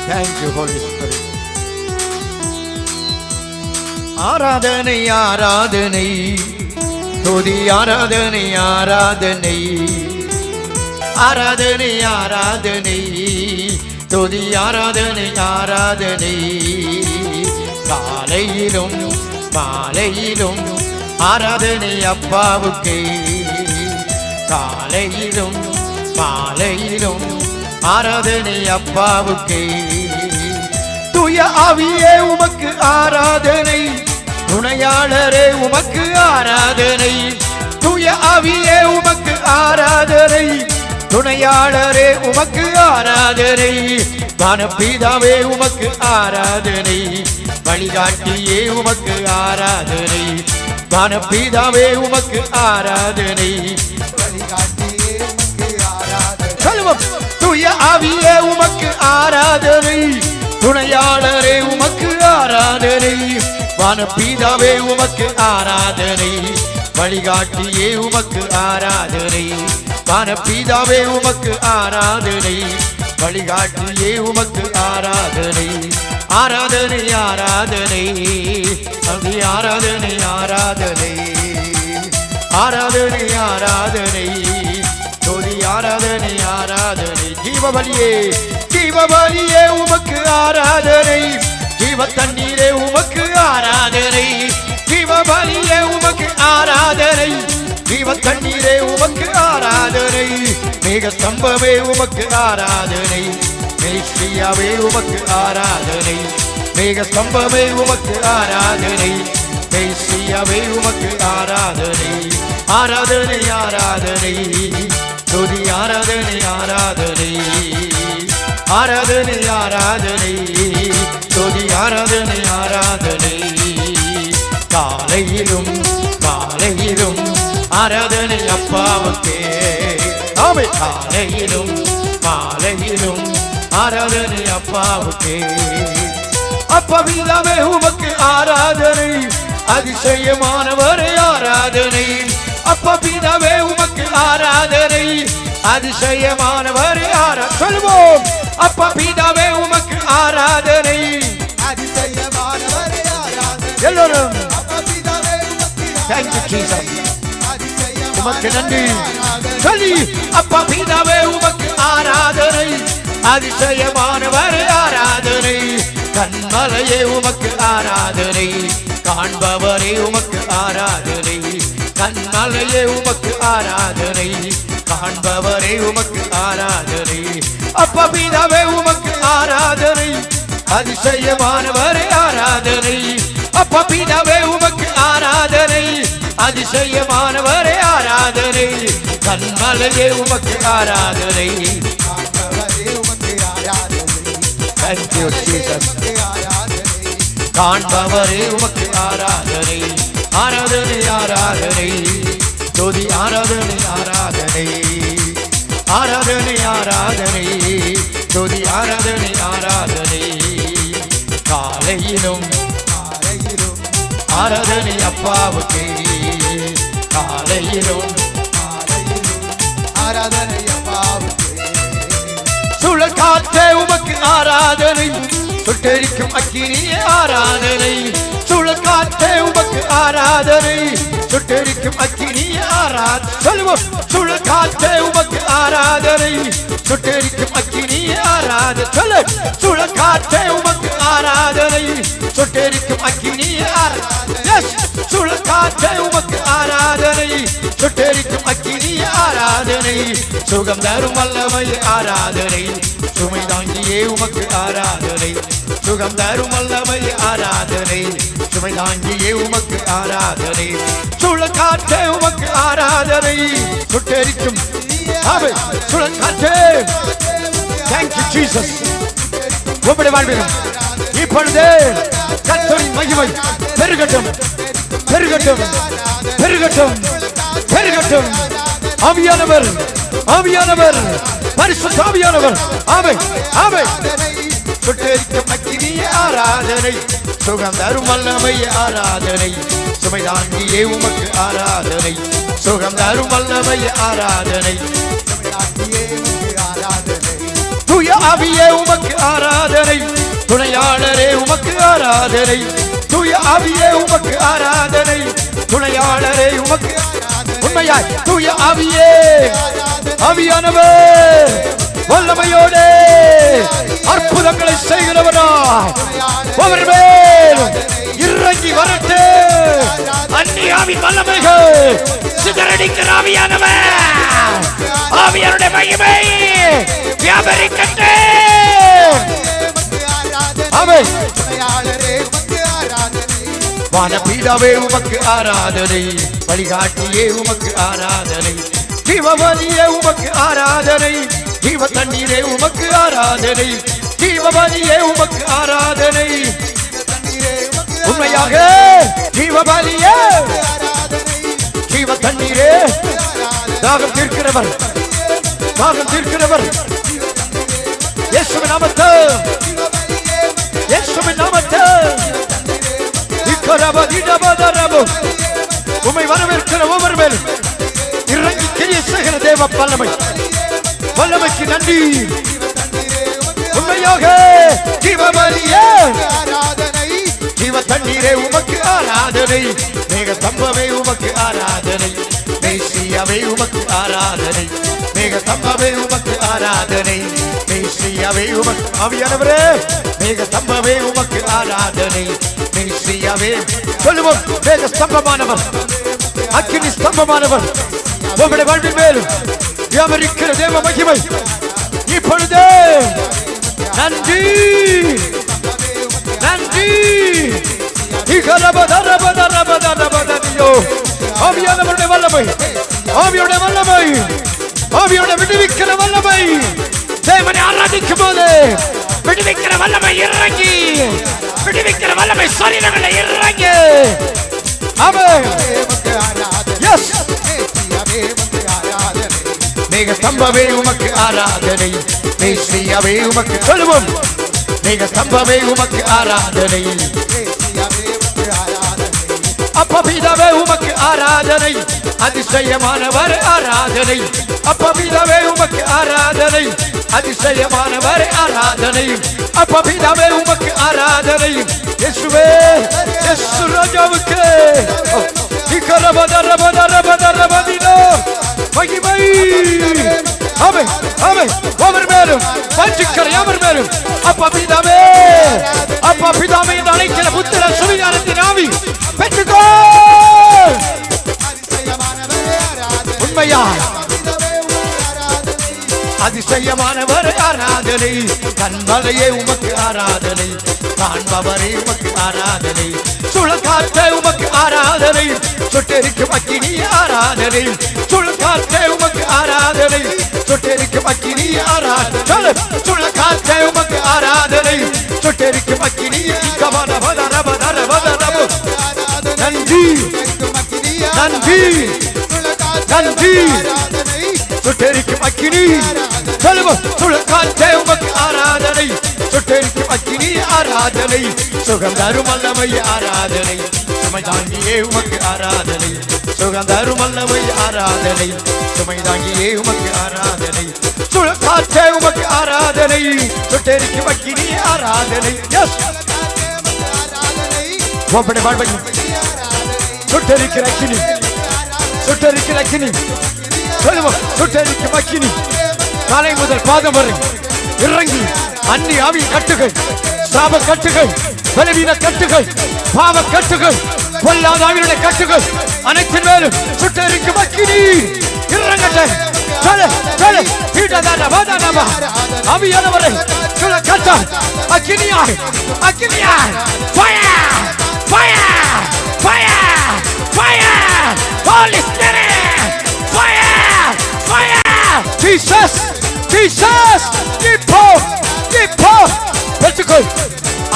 Thank you, Holy Spirit. ஆராதனை ஆராதனை துதி ஆராதனை ஆராதனை ஆராதனை ஆராதனை துதி ஆராதனை ஆராதனை காலையிலும் மாலையிலும் ஆராதனை அப்பாவுக்கே காலையிலும் மாலையிலும் ஆராதனை அப்பாவுக்கே தூய ஆவியே உமக்கு ஆராதனை துணையாளரே உமக்கு ஆராதனை தூய ஆவியே உமக்கு ஆராதனை துணையாளரே உமக்கு ஆராதனை வானபீதாவே உமக்கு ஆராதனை வழிகாட்டியே உமக்கு ஆராதனை வானபீதாவே உமக்கு ஆராதனை வழிகாட்டியே உமக்கு ஆராதனை சொல்லுவோம் தூய ஆவியே உமக்கு ஆராதனை துணையாளரே உமக்கு ஆராதனை வானபீதாவே உமக்கு ஆராதனை வழிகாட்டியே உமக்கு ஆராதனை வானபீதாவே உமக்கு ஆராதனை வழிகாட்டியே உமக்கு ஆராதனை ஆராதனை ஆராதனை அதி ஆராதனை ஆராதனை ஆராதனை ஆராதனை ஜோதி ஆராதனை ஆராதனை ஜீவபலியே ஜீவபலியே உமக்கு ஆராதனை ஜீவ தண்ணீரே உமக்கு ஆராதனை ஜீவபலியே உமக்கு ஆராதனை ஜீவ தண்ணீரே உமக்கு ஆராதனை மேக ஸ்தம்பமே உமக்கு ஆராதனை மேசியாவே உமக்கு ஆராதனை மேக ஸ்தம்பமே உமக்கு ஆராதனை மேசியாவே உமக்கு ஆராதனை ஆராதனை ஆராதனை துதி ஆராதனை ஆராதனை ஆராதனை ஆராதனை துதி ஆராதனை ஆராதனை காலையிலும் மாலையிலும் ஆராதனை அப்பாவுக்கே ஆமே காலையிலும் மாலையிலும் ஆராதனை அப்பாவுக்கே அப்பாவிதாவே உமக்கு ஆராதனை அதிசயமானவரே ஆராதனை அப்பாவிதாவே உமக்கு ஆராதனை அதிசயமானவரே ஆராதனை சொல்லுவோம் அப்பாவிதாவே உமக்கு ஆராதனை அதிசயமானவரே ஆராதனை எல்லோரும் அப்பாவிதாவே உமக்கு Thank you Jesus உமக்கு நன்றி சொல்லி அப்பாவிதாவே உமக்கு ஆராதனை அதிசயமானவரே ஆராதனை கண்மலையே உமக்கு ஆராதனை காண்பவரே உமக்கு ஆராதனை கண்மலையே உமக்கு ஆராதனை காண்பவரே உமக்கு ஆராதனை அப்பாவிதாவே உமக்கு ஆராதனை அதிசயமானவரே ஆராதனை அப்பாவிதாவே உமக்கு ஆராதனை அதிசயமானவரே ஆராதனை கண்மலையே உமக்கு ஆராதனை காண்பவரே உமக்கு ஆராதனை Thank you Jesus காண்பவரே உமக்கு ஆராதனை ஆராதனை ஆராதனை துதி ஆராதனை ஆராதனை ஆராதனை ஆராதனை துதி ஆராதனை ஆராதனை காலையிலும் மாலையிலும் ஆராதனை அப்பாவுக்கே காலையிலும் மாலையிலும் ஆராதனை அப்பாவுக்கே சுழல் காற்றே உமக்கு ஆராதனை சுட்டெரிக்கும் அக்கினியே ஆராதனை சுழல் காற்றே உமக்கு ஆராதனை சுட்டெரிக்கும் அக்கினியே ஆராதனை சொல்லுவோம் சுழல் காற்றே உமக்கு ஆராதனை சுட்டெரிக்கும் அக்கினியே ஆராதனை சொல்லு சுழல் காற்றே உமக்கு ஆராதனை சுட்டெரிக்கும் அக்கினியே ஆராதனை சுழல் காற்றே உமக்கு ஆராதனை சுட்டெரிக்கும் அக்கினியே ஆராதனை சுகம் தரும் வல்லமை ஆராதனை சுமை தாங்கியே உமக்கு ஆராதனை சுகம் தரும் வல்லமை ஆராதனை சுமை தாங்கியே உமக்கு ஆராதனை சுழல் காற்றே உமக்கு ஆராதனை சுட்டெரிக்கும் சுழல் காற்றே Thank you Jesus உம்முடைய வாழ்விலும் இப்பொழுது கர்த்தரின் மகிமை பெருகட்டும் பெருகட்டும் பெருகட்டும் பெருகட்டும் ஆவியானவர் ஆவியானவர் பரிசுத்த ஆவியானவர் ஆமென் ஆமென் சுட்டெரிக்கும் அக்கினியே ஆராதனை சுகம் தரும் வல்லமை ஆராதனை சுமை தாங்கியே உமக்கு ஆராதனை சுகம் தரும் வல்லமை ஆராதனை சுமை தாங்கியே உமக்கு ஆராதனை தூய ஆவியே உமக்கு ஆராதனை துணையாளரே உமக்கு ஆராதனை தூய ஆவியே உமக்கு ஆராதனை துணையாளரே உமக்கு உண்மையாய் தூய ஆவியே ஆவியானவர் வல்லமையோடு அற்புதங்களை செய்கிறவராய் அவர் மேல் இறங்கி வரட்டு அந்நியாவின் வல்லமைகள் சிதறடிக்கிற ஆவியானவர் ஆவியானுடைய மகிமை வியாபரிக்கட்டு ஆமென் வானபீடாவே உமக்கு ஆராதனை வழிகாட்டியே உமக்கு ஆராதனை ஜீவபலியே உமக்கு ஆராதனை ஜீவ தண்ணீரே உமக்கு ஆராதனை ஜீவபலியே உமக்கு ஆராதனை உண்மையாக ஜீவபலியே ஜீவ தண்ணீரே தாகம் தீர்க்கிறவர் தாகம் தீர்க்கிறவர் இயேசுவின் நாமத்தில் இயேசுவின் நாமத்தில் உம்மை வரவேற்கிற ஒவ்வொரு மேலும் இறங்கி கிரியை செய்கிற தேவ வல்லமை வல்லமைக்கு நன்றி உண்மையாக ஜீவபலியே ஜீவ தண்ணீரே உமக்கு ஆராதனை மேக தம்பவே உமக்கு ஆராதனை மேசியாவே உமக்கு ஆராதனை மேக தம்பவே உமக்கு ஆராதனை மேசியாவே உமக்கு ஆவியானவரே மேக தம்பவே உமக்கு ஆராதனை மேசியாவே சொல்லுவோம் மேக ஸ்தம்பமானவர் அக்கினி ஸ்தம்பமானவர் உங்களுடைய வாழ்வின் மேலும் வியாபரிக்கிற தேவ மகிமை இப்பொழுதே நன்றி நன்றி ஆவியானவருடைய வல்லமை ஆவியுடைய வல்லமை ஆவியோட விடுவிக்கிற வல்லமை தேவனை ஆராதிக்கும் போது விடுவிக்கிற வல்லமை இறங்கி விடுவிக்கிற வல்லமை சரீரங்களை இறங்கி ஆமென் எஸ் மேக ஸ்தம்பமே உமக்கு ஆராதனை மேசியாவே உமக்கு சொல்லுவோம் மேக ஸ்தம்பமே உமக்கு ஆராதனை அப்பபிதாவே உமக்கு ஆராதனை அதிசயமானவர் ஆராதனை அப்பபிதாவே உமக்கு ஆராதனை அதிசயமானவர் ஆராதனை அப்பபிதாவே உமக்கு ஆராதனை இயேசுவே இயேசு ராஜாவுக்கு இக்கரபதரபதரபதரபதினோ மகிமை ஆமென் ஆமென் ஒவ்வொரு மேலும் வஞ்சிக்கிற எவர் மேலும் அப்பபிதாவே அப்பபிதாவே என்று அழைக்கிற புத்திர சுவிஞானத்தின் ஆவி பெற்றுக்கோ உண்மையா அதிசயமானவர் ஆராதனை கண்மலையே உமக்கு ஆராதனை காண்பவரே உமக்கு ஆராதனை சுழற்காற்றே உமக்கு ஆராதனை சுட்டெரிக்கும் அக்கினி ஆராதனை சுழற்காற்றே உமக்கு ஆராதனை சுட்டெரிக்கும் அக்கினி ஆராதனை சுழற்காற்றே உமக்கு ஆராதனை சுட்டெரிக்கும் அக்கினி நன்றி நன்றி நன்றி சுட்டெரிக்கும் அக்கினி சொல்லுவோம் சுழற்காற்றே உமக்கு ஆராதனை சுட்டெரிக்கும் அக்கினி ஆராதனை சுகம் தரும் வல்லமை ஆராதனை சுமை தாங்கியே உமக்கு ஆராதனை சுகம் தரும் வல்லமை ஆராதனை சுமை தாங்கியே உமக்கு ஆராதனை சுழற்காற்றே உமக்கு ஆராதனை சுட்டெரிக்கும் அக்கினி ஆராதனை எஸ் உம்முடைய வாழ்வை சுட்டெரிக்கிற அக்கினி சுட்டெரிக்கிற அக்கினி சொல்லுவோம் சுட்டெரிக்கும் அக்கினி காலை முதல் பாதம் வரை இறங்கி அந்நி ஆவி கட்டுகள் சாப கட்டுகள் பலவீன கட்டுகள் பாவ கட்டுகள் பொல்லாத ஆவியுடைய கட்டுகள் அனைத்தின் மேலும் சுட்டெரிக்கும் அக்கினி இறங்கட்ட சொல்ல சொல்ல பீட்டதான வாதானமா ஆவியானவரை சொல்ல கட்ட அக்கினியாய் அக்கினியாய் fire fire fire fire holy spirit fire fire Jesus Jesus இப்போ இப்போ பெற்றுக்கொள்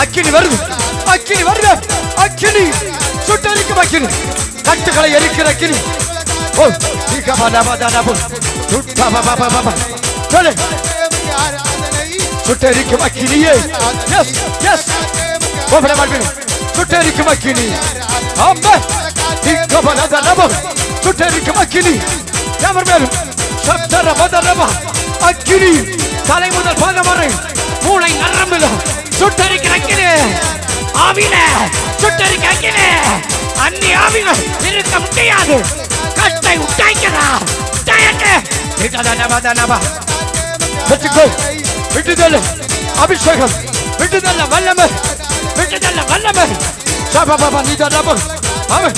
அக்கினி வருது அக்கினி வருது அக்கினி சுட்டெரிக்கும் அக்கினி கட்டுகளை எரிக்கிற அக்கினி ஓ இகமனமதனமு சுட்டமபபபப சொல்லு சுட்டெரிக்கும் அக்கினியே எஸ் எஸ் உம்முடைய வாழ்வில் சுட்டெரிக்கும் அக்கினி ஆமென் இகமனதனமு சுட்டெரிக்கும் அக்கினி எவர் மேலும் சப்தரமதனம அக்கினி தலை முதல் பாதம் வரை மூளை நரம்பில் சுட்டரிக்கிற அக்கினி ஆவியில சுட்டரிக்கிற அக்கினி அன்னி ஆவிகள் இருக்க முடியாது. கட்டை உட்டாய்க்கிறா விட்டுதல் அபிஷேகம் விட்டுதல்ல வல்லமை விட்டுதல்ல வல்லமை அவன்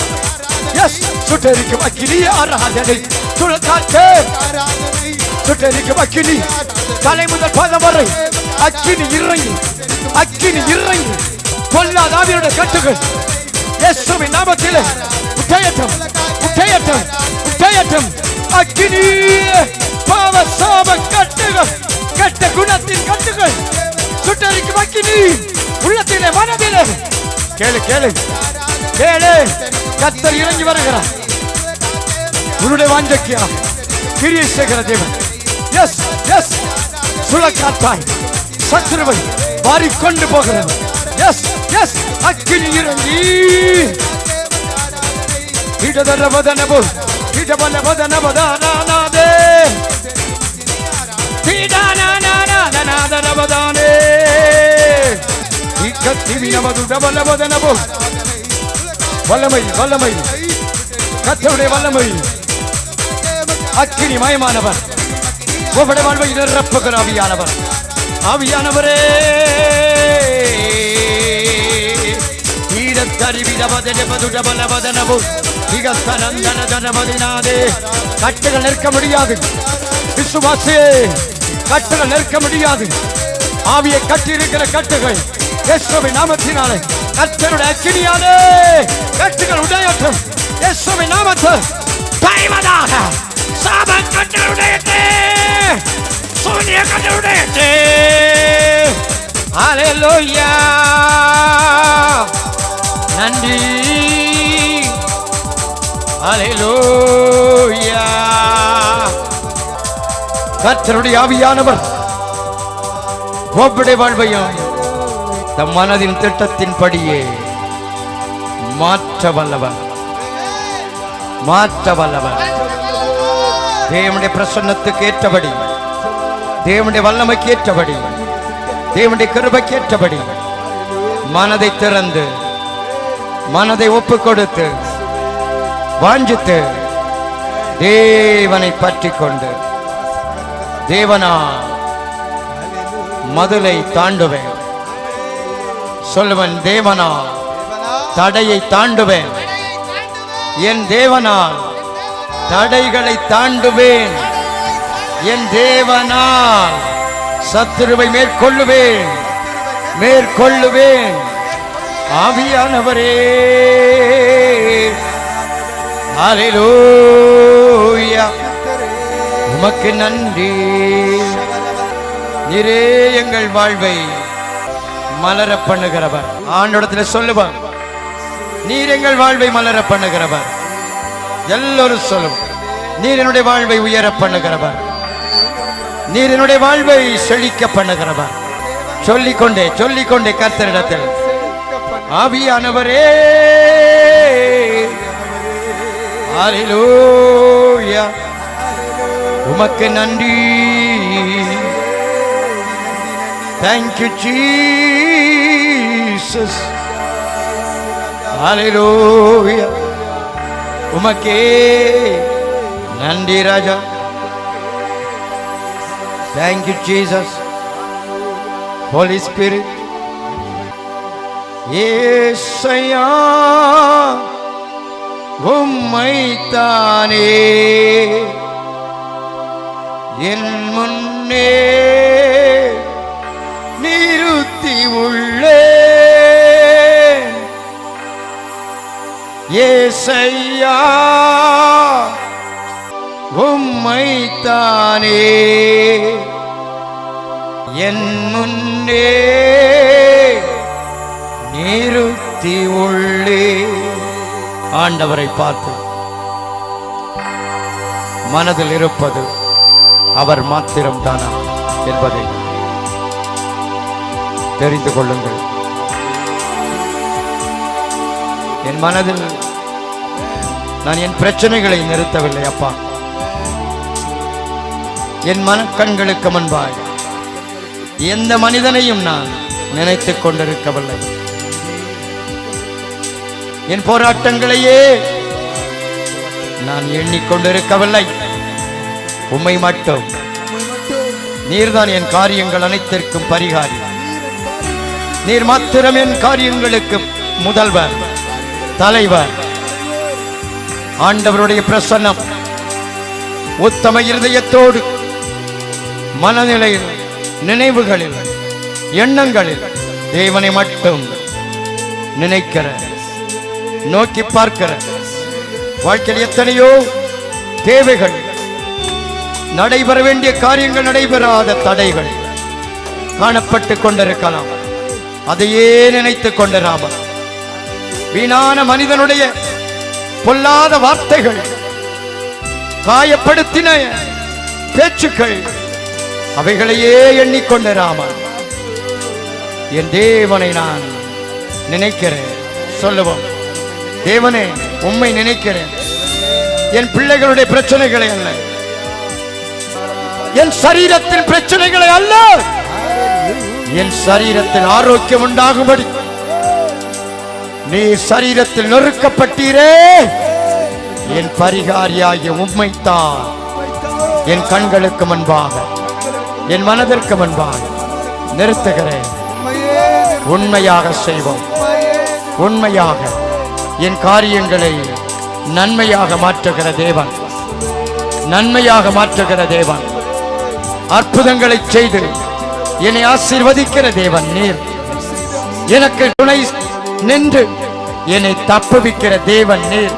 சுட்டரிக்கும் அக்கினி ஆராதனை சுழற்காற்றே சுட்டரிக்கும் அக்கினி தலை முதல் பாதம் வரை அக்கினி இறங்கி அக்கினி இறங்கி பொல்லாத ஆவியோட கட்டுகள் இயேசுவின் நாமத்தில் உடையட்டும் உடையட்டும் உடையட்டும். அக்கினி பாவ சாப கட்டுகள் கெட்ட குணத்தின் கட்டுகள் சுட்டரிக்கும் அக்கினி உள்ளத்திலே மனதிலே கேளு கேளு கேளு. கர்த்தர் இறங்கி வருகிறார். உன்னுடைய வாஞ்சைக்கு கிரியை செய்கிற தேவன். எஸ் எஸ் சுழக்காற்றாய் சத்துருவை மாறிக்கொண்டு போகிறது. எஸ் எஸ் அக்கினி இறங்கி இடதரவதனபோ இடபலவதனபதானாதே இடனானானானாதரவதானே இக்கத்திவினவது டபலவதனபோ வல்லமை வல்லமை கர்த்தருடைய வல்லமை அக்கினி மயமானவர் உங்களுடைய வாழ்வை நிரப்புகிற ஆவியானவர். ஆவியானவரே கட்டுகள் நிற்க முடியாது. விசுவாசே கட்டுகள் நிற்க முடியாது. ஆவியை கட்டி இருக்கிற கட்டுகள் இயேசுவின் நாமத்தினாலே கர்த்தருடைய அக்கினியாலே கட்டுகள் உடையட்டும். இயேசுவின் நாமத்தில் தாய்வதாக சாப கட்டுடையட்டே சூனிய கட்டுடையட்டே. ஹல்லேலூயா நன்றி ஹல்லேலூயா. கர்த்தருடைய ஆவியானவர் ஒவ்வொரு வாழ்வையும் தம் மனதின் திட்டத்தின் படியே மாற்ற வல்லவர் மாற்ற வல்லவர். தேவனுடைய பிரசன்னத்துக்கு ஏற்றபடி தேவனுடைய வல்லமைக்கு ஏற்றபடி தேவனுடைய கிருபைக்கு ஏற்றபடி மனதை திறந்து மனதை ஒப்பு கொடுத்து வாஞ்சித்து தேவனை பற்றி கொண்டு தேவனா மதுளை தாண்டுவேன் சொல்லுவன். தேவனா தடையை தாண்டுவேன். என் தேவனால் தடைகளை தாண்டுவேன். என் தேவனால் சத்துருவை மேற்கொள்ளுவேன் மேற்கொள்ளுவேன். ஆவியானவரே ஹல்லேலூயா உமக்கு நன்றி. நீரே எங்கள் வாழ்வை மலர பண்ணுகிறவர். ஆண்டவரிடத்தில் சொல்லுவார் நீர் எங்கள் வாழ்வை மலர பண்ணுகிறவர். எல்லோரும் சொல்லும் நீர் என்னுடைய வாழ்வை உயர பண்ணுகிறவர். நீர் என்னுடைய வாழ்வை செழிக்க பண்ணுகிறவர். சொல்லிக்கொண்டே சொல்லிக்கொண்டே கர்த்தரிடத்தில் ஆவியானவரே ஹல்லேலூயா உமக்கு நன்றி. Thank you Jesus. Hallelujah. உமக்கே நன்றி ராஜா. Thank you Jesus. Holy Spirit. ஏசையா உம்மைத்தானே என் முன்னே நிறுத்தி உள்ளேன். ஏசையா உம்மைத்தானே என் முன்னே நிறுத்தி உள்ளேன். ஆண்டவரை பார்த்து மனதில் இருப்பது அவர் மாத்திரம்தானா என்பதை தெரிந்து கொள்ளுங்கள். என் மனதில் நான் என் பிரச்சனைகளை நிறுத்தவில்லை அப்பா. என் மனக்கண்களுக்கு முன்பாய் எந்த மனிதனையும் நான் நினைத்துக் கொண்டிருக்கவில்லை. என் போராட்டங்களையே நான் எண்ணிக்கொண்டிருக்கவில்லை. உம்மை மட்டும். நீர்தான் என் காரியங்கள் அனைத்திற்கும் பரிகாரி. நீர் மாத்திரம் என் காரியங்களுக்கு முதல்வர், தலைவர். ஆண்டவருடைய பிரசன்னம் உத்தம இருதயத்தோடு மனநிலையில், நினைவுகளில், எண்ணங்களில் தேவனை மட்டும் நினைக்கிற, நோக்கி பார்க்கிற வாழ்க்கையில் எத்தனையோ தேவைகள், நடைபெற வேண்டிய காரியங்கள் நடைபெறாத தடைகள் காணப்பட்டு கொண்டிருக்கலாம். அதையே நினைத்துக் கொண்டிராமல் வீணான மனிதனுடைய பொல்லாத வார்த்தைகள், காயப்படுத்தின பேச்சுக்கள், அவைகளையே எண்ணிக்கொண்டிராமல் என் தேவனை நான் நினைக்கிறேன். சொல்லுவோம், தேவனே உம்மை நினைக்கிறேன். என் பிள்ளைகளுடைய பிரச்சனைகளை அல்ல, என் சரீரத்தின் பிரச்சனைகளை அல்ல, என் சரீரத்தில் ஆரோக்கியம் உண்டாகும்படி நீ சரீரத்தில் நொறுக்கப்பட்டீரே, என் பரிகாரியாகிய உம்மைத்தான் என் கண்களுக்கு முன்பாக, என் மனதிற்கு முன்பாக நிறுத்துகிறேன். உண்மையாக செய்வோம், உண்மையாக என் காரியங்களை நன்மையாக மாற்றுகிற தேவன், நன்மையாக மாற்றுகிற தேவன், அற்புதங்களை செய்து என்னை ஆசீர்வதிக்கிற தேவன் நீர். எனக்கு துணை நின்று என்னை தப்புவிக்கிற தேவன் நீர்.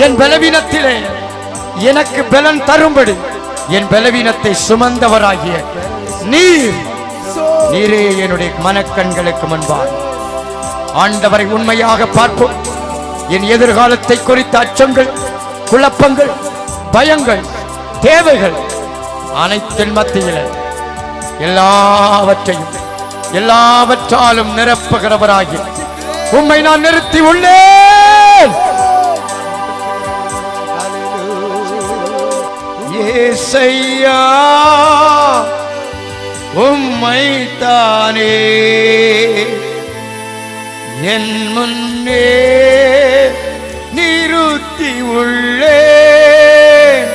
என் பலவீனத்திலே எனக்கு பலன் தரும்படி என் பலவீனத்தை சுமந்தவராகிய நீர், நீரே என்னுடைய மனக்கண்களுக்கு முன்பாக. ஆண்டவரை உண்மையாக பார்ப்போம். என் எதிர்காலத்தை குறித்த அச்சங்கள், குழப்பங்கள், பயங்கள், தேவைகள் அனைத்தின் மத்தியில் எல்லாவற்றாலும் நிரப்புகிறவராகி உம்மை நான் நிறுத்தி உள்ளேன். ஏசையா உம்மை தானே என் முன்னே நிறுத்தி உள்ளேன்.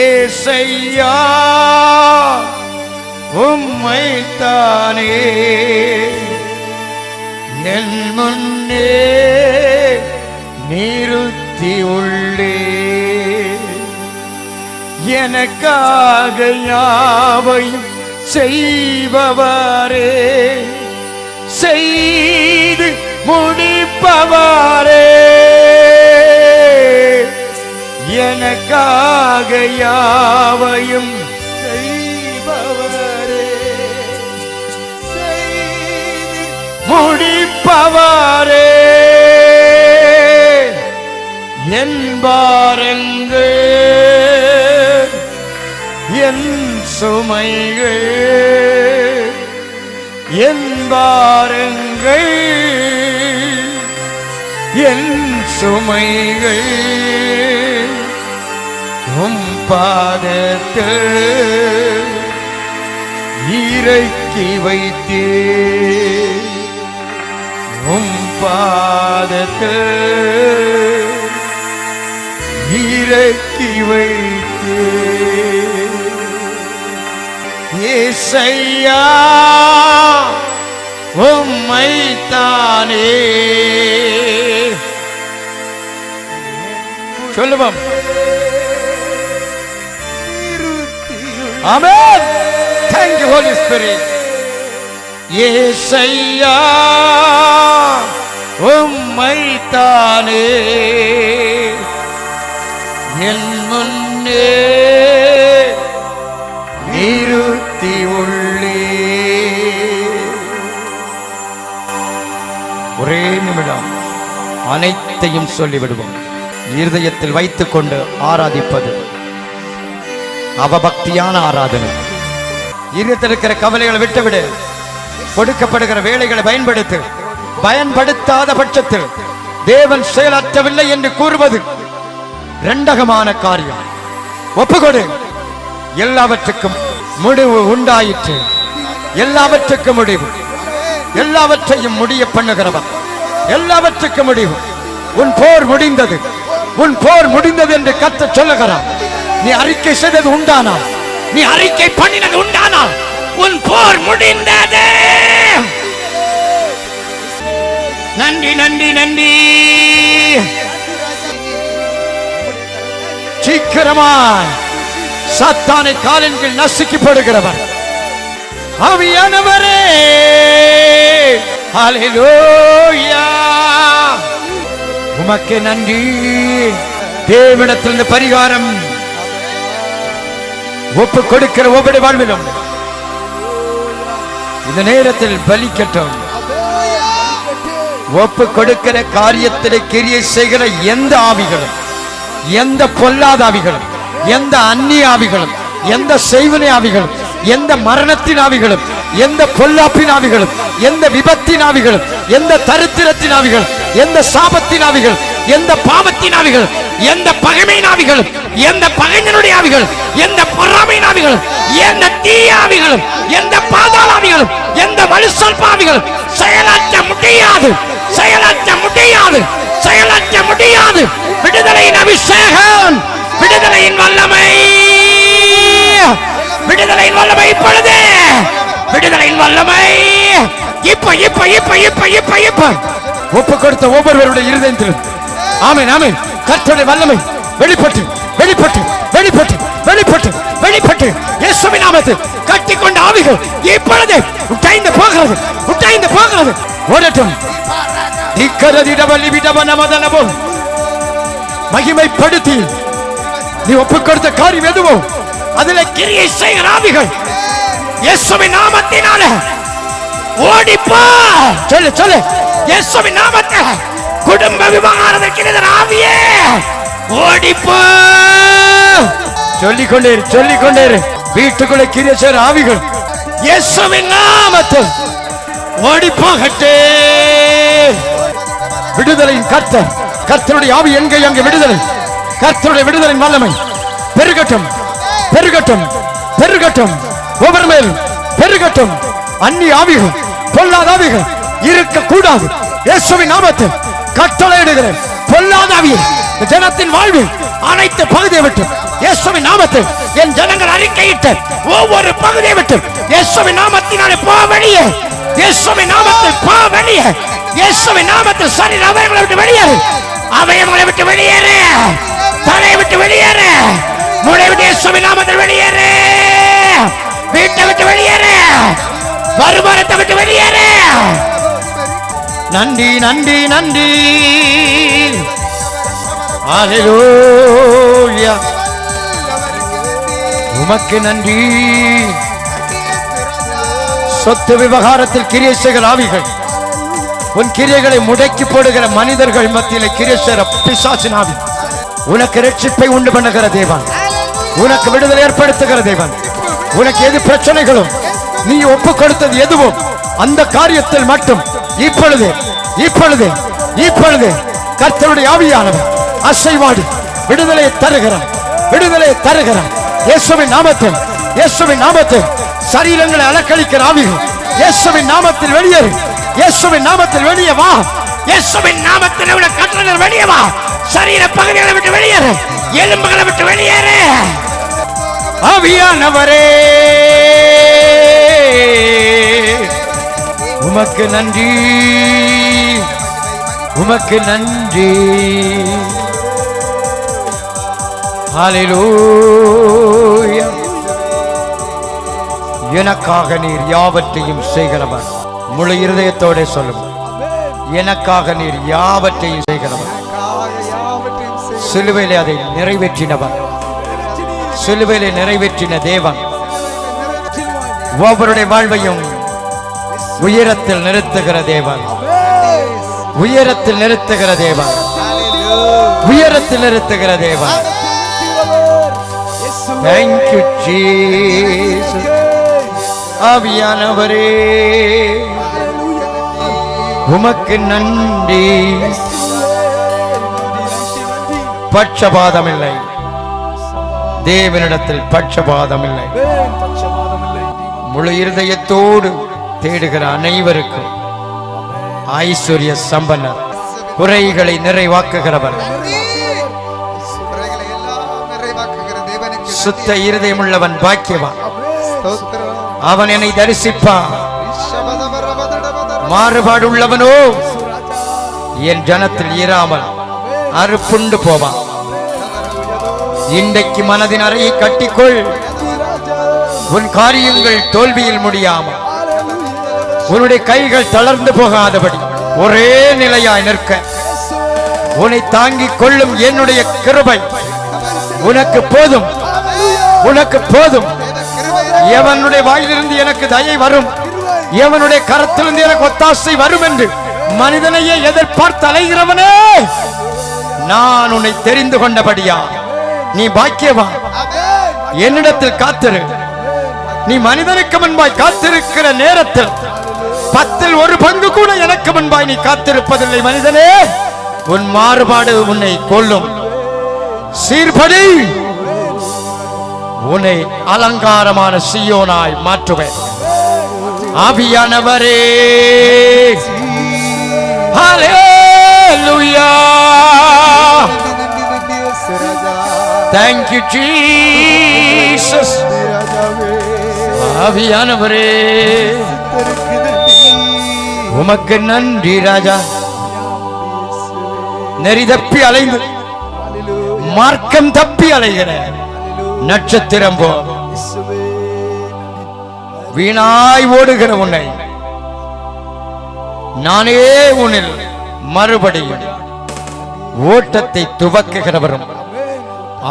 ஏசையா உம்மை தானே என் முன்னே நிறுத்தி உள்ளேன். எனக்காக யாவையும் செய்பவரே, செய்து முடிப்பவரே, எனக்காக யாவையும் செய்பவரே, செய்து முடிப்பவரே, என் பாரங்கள் என் சுமைகள், என் பாரங்கள் என் சுமைகள் உம் பாதத்தில் இறக்கி வைத்தே, உம் பாதத்தில் இறக்கி வைத்தே. ஏசையா உம்மை தானே. சொல்லுவோம். ஆமென். Thank you Holy Spirit. ஏசையா உம்மை தானே என் முன்னே நிறுத்தி உள்ளே. ஒரே நிமிடம் அனைத்தையும் சொல்லிவிடுவோம். இருதயத்தில் வைத்துக் கொண்டு ஆராதிப்பது அவபக்தியான ஆராதனை. இருதயத்தில் இருக்கிற கவலைகளை விட்டுவிடு. கொடுக்கப்படுகிற வேலைகளை பயன்படுத்து. பயன்படுத்தாத பட்சத்தில் தேவன் செயலாற்றவில்லை என்று கூறுவது இரண்டகமான காரியம். ஒப்புக்கொடு. எல்லாவற்றுக்கும் முடிவு உண்டாயிற்று. எல்லாவற்றுக்கும் முடிவு, எல்லாவற்றையும் முடிய பண்ணுகிறவர், எல்லாவற்றுக்கும் முடிவு. உன் போர் முடிந்தது, உன் போர் முடிந்தது என்று கர்த்தர் சொல்லுகிறார். நீ அறிக்கை செய்தது உண்டானால், நீ அறிக்கை பண்ணினது உண்டானால் உன் போர் முடிந்தது. நன்றி நன்றி நன்றி. சீக்கிரமாய் சாத்தானை காலின் கீழ் நசுக்கி போடுகிறவர் ஆவியானவரே. ஹல்லேலூயா. உமக்கு நன்றி. தேவனிடத்திலிருந்து பரிகாரம் ஒப்பு கொடுக்கிற ஒவ்வொரு வாழ்விலும் இந்த நேரத்தில் பலிக்கட்டும். ஒப்பு கொடுக்கிற காரியத்தில் கிரியை செய்கிற எந்த ஆவிகளும், எந்த பொல்லாத ஆவிகளும், எந்த அந்நிய ஆவிகளும், எந்த செய்வினை ஆவிகளும், எந்த மரணத்தின் ஆவிகளும், எந்த பொல்லாப்பின் ஆவிகளும், எந்த விபத்தின் ஆவிகளும், எந்த தரித்திரத்தின் ஆவிகளும், எந்த சாபத்தின் ஆவிகளும், எந்த பாவத்தின் ஆவிகளும், எந்த பகைமையின் ஆவிகளும், எந்த பகைஞனுடைய ஆவிகளும், எந்த பொறாமையின் ஆவிகளும், எந்த தீய ஆவிகளும், எந்த பாதாள ஆவிகளும், எந்த வலுசல் ஆவிகளும் செயலாற்ற முடியாது, செயலாற்ற முடியாது, செயலாற்ற முடியாது. விடுதலையின் அபிஷேகம், விடுதலையின் வல்லமை, விடுதலையின் வல்லமை இப்பொழுது, விடுதலையின் வல்லமை இப்ப இப்ப இப்ப இப்ப இப்ப இப்ப ஒப்பு கொடுத்த ஒவ்வொருவருடைய இருதயத்திலும் ஆமென் ஆமென் கர்த்தருடைய வல்லமை வெளிப்பட்டு வெளிப்பட்டு வெளிப்பட்டு வெளிப்பட்டு வெளிப்பட்டு இயேசுவின் நாமத்தில் கட்டிக்கொண்ட ஆவிகள் இப்பொழுது உடைந்து போகிறது, உடைந்து போகிறது. ஓடட்டும். மகிமைப்படுத்தி நீ ஒப்பு கொடுத்த காரியம் எதுவோ அதில் கிரியை செய்கிற ஆவிகள் இயேசுவின் நாமத்தினால ஓடிப்போ. சொல்லு சொல்லு. இயேசுவின் நாமத்தில் குடும்ப விவகாரத்திற்கு ஆவியே ஓடிப்போ. சொல்லிக்கொண்டே சொல்லிக்கொண்டே வீட்டுக்குள்ளே கிரியை செய்கிற ஆவிகள் இயேசுவின் நாமத்தில் ஓடிப்போகட்டே. விடுதலையின் கர்த்தர், கர்த்தருடைய ஆவி எங்கே அங்கே விடுதலை, கர்த்தருடைய விடுதலையின் வல்லமை பெருகட்டும் பெருகட்டும் பெருகட்டும், ஒவ்வொரு மேல் பெருகட்டும். அந்நிய ஆவிகள் பொல்லாத ஆவிகள் இருக்கக்கூடாது. இயேசுவின் நாமத்தில் கட்டளையிடுகிறேன். பொல்லாத ஆவியை ஜனத்தின் வாழ்வில் அனைத்து பகுதியை விட்டு இயேசுவின் நாமத்தில் என் ஜனங்கள் அறிக்கையிட்டு ஒவ்வொரு பகுதியை விட்டு இயேசுவின் நாமத்தினாலே போ வெளியே, இயேசுவின் நாமத்தில் போ வெளியே, இயேசுவின் நாமத்தில் சரீர அவயங்களை விட்டு வெளியேறு, அவயங்களை விட்டு வெளியேறு, தலையை விட்டு வெளியேறு, மூளை விட்டு இயேசுவின் நாமத்தில் வெளியேறு, வீட்டை விட்டு வெளியேறு, வருமானத்தை விட்டு வெளியேறு. நன்றி நன்றி நன்றி. ஹல்லேலூயா. உமக்கு நன்றி. சொத்து விவகாரத்தில் கிரியை செய்கிற ஆவிகள், உன் கிரியைகளை முடக்கி போடுகிற மனிதர்கள் மத்தியில் கிரியை செய்கிற பிசாசின் ஆவி, உனக்கு ரட்சிப்பை உண்டு பண்ணுகிற தேவன், உனக்கு விடுதலை ஏற்படுத்துகிற தேவன். உனக்கு எது பிரச்சனைகளும் நீ ஒப்பு கொடுத்தது எதுவும் அந்த காரியத்தில் மட்டும் இப்பொழுது இப்பொழுது இப்பொழுது கர்த்தருடைய ஆவியானவர் அசைவாடி விடுதலையை தருகிறார், விடுதலையை தருகிறார். இயேசுவின் நாமத்தில், இயேசுவின் நாமத்தில் சரீரங்களை அலக்களிக்கிற ஆவிகள் இயேசுவின் நாமத்தில் வெளியேறு, இயேசுவின் நாமத்தில் வெளியே வா, இயேசுவின் நாமத்தில் உள்ள கட்டளைகள் வெளியே வா. சரீர பகுதிகளை விட்டு வெளியேறு, எலும்புகளை விட்டு வெளியேறு. ஆவியானவரே உமக்கு நன்றி, உமக்கு நன்றி. ஹல்லேலூயா. எனக்காக நீர் யாவற்றையும் செய்கிறவர். முழு இருதயத்தோட சொல்லும், எனக்காக நீர் யாவற்றையும் செய்கிறவர். சிலுவையிலே அதை நிறைவேற்றினவர், சிலுவையிலே நிறைவேற்றின தேவன் ஒவ்வொருடைய வாழ்வையும் உயரத்தில் நிறுத்துகிற தேவன், உயரத்தில் நிறுத்துகிற தேவன், உயரத்தில் நிறுத்துகிற தேவன். Thank you Jesus. ஆவியானவரே உமக்கு நன்றி. பட்சபாதம் இல்லை தேவனிடத்தில், பட்சபாதம் இல்லை. முழு இருதயத்தோடு இதயத்தோடு தேடுகிற அனைவருக்கும் ஐஸ்வர்ய சம்பன்னர், குறைகளை நிறைவாக்குகிறவர், சுத்த இருதயமுள்ளவன் பாக்கியவான். அவன் என்னை தரிசிப்பான். மாறுபாடு உள்ளவனோ என் ஜனத்தில் இராமல் அறுப்புண்டு போவான். இன்றைக்கு மனதின் அறையை கட்டிக்கொள். உன் காரியங்கள் தோல்வியில் முடியாமல், உன்னுடைய கைகள் தளர்ந்து போகாதபடி ஒரே நிலையாய் நிற்க உன்னை தாங்கிக் கொள்ளும் என்னுடைய கிருபை உனக்கு போதும், உனக்கு போதும். எவனுடைய வாயிலிருந்து எனக்கு தயை வரும், எவனுடைய கரத்திலிருந்து எனக்கு ஒத்தாசை வரும் என்று மனிதனையே எதிர்பார்த்து அலைகிறவனே, நான் உன்னை தெரிந்து கொண்டபடியா நீ பாக்கியவான். என்னிடத்தில் காத்திரு. நீ மனிதனுக்கு முன்பாய் காத்திருக்கிற நேரத்தில் 1/10 கூட எனக்கு முன்பாய் நீ காத்திருப்பதில்லை. மனிதனே, உன் மாறுபாடு உன்னை கொல்லும். சீர்படி, உன்னை அலங்காரமான சீயோனாய் மாற்றுவேன். ஆவியானவரே, ஹல்லேலூயா. Thank you Jesus. ஆவியானவரே, உமக்கு நன்றி ராஜா. நெறி தப்பி அலைந்து மார்க்கம் தப்பி அலைகிற நட்சத்திரம் போ வீணாய் ஓடுகிற உன்னை நானே உன்னில் மறுபடியும் ஓட்டத்தை துவக்குகிறவரும்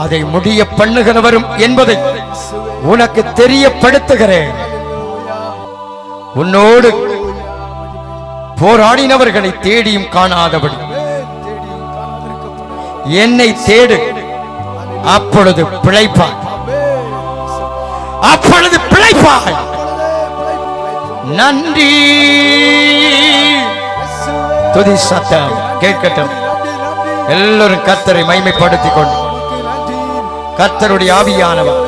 அதை முடிய பண்ணுகிறவரும் என்பதை உனக்கு தெரியப்படுத்துகிறேன். உன்னோடு போராடினவர்களை தேடியும் காணாதபடி என்னை தேடு, அப்பொழுது பிழைப்பாய், அப்பொழுது பிழைப்பாய். நன்றி. துதி சத்தம் கேட்கட்டும். எல்லோரும் கர்த்தரை மகிமைப்படுத்திக் கொண்டு, கர்த்தருடைய ஆவியானவர்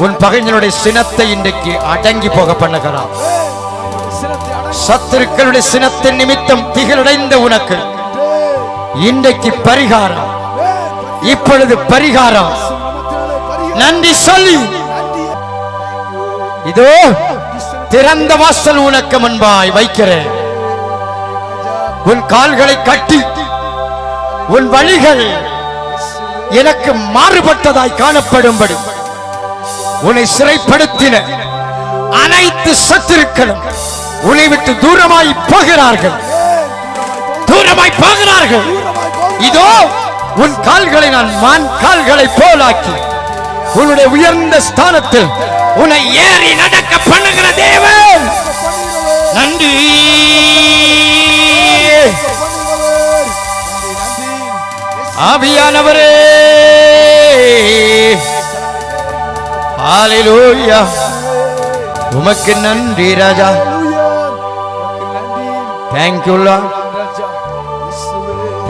உன் பகைஞனுடைய சினத்தை இன்றைக்கு அடங்கி போக பண்ணுகிறார். சத்துருக்களுடைய சினத்தின் நிமித்தம் திகழடைந்த உனக்கு இன்றைக்கு பரிகாரம், இப்பொழுது பரிகாரம். நன்றி சொல்லி, இதோ திறந்த வாசல் உனக்கு முன்பாய் வைக்கிறேன். உன் கால்களை கட்டி, உன் வழிகள் எனக்கு மாறுபட்டதாய் காணப்படும்படி உன்னை சிறைப்படுத்தின அனைத்து சத்துருக்களும் உன்னை விட்டு தூரமாய் போகிறார்கள், தூரமாய் போகிறார்கள். இதோ உன் கால்களை நான் மான் கால்களை போலாக்கி உன்னுடைய உயர்ந்த ஸ்தானத்தில் உன்னை ஏறி நடக்க பண்ணுகிற தேவன். நன்றி. ஆவியானவரே, ஹல்லேலூயா. உமக்கு நன்றி ராஜா. Thank you Lord.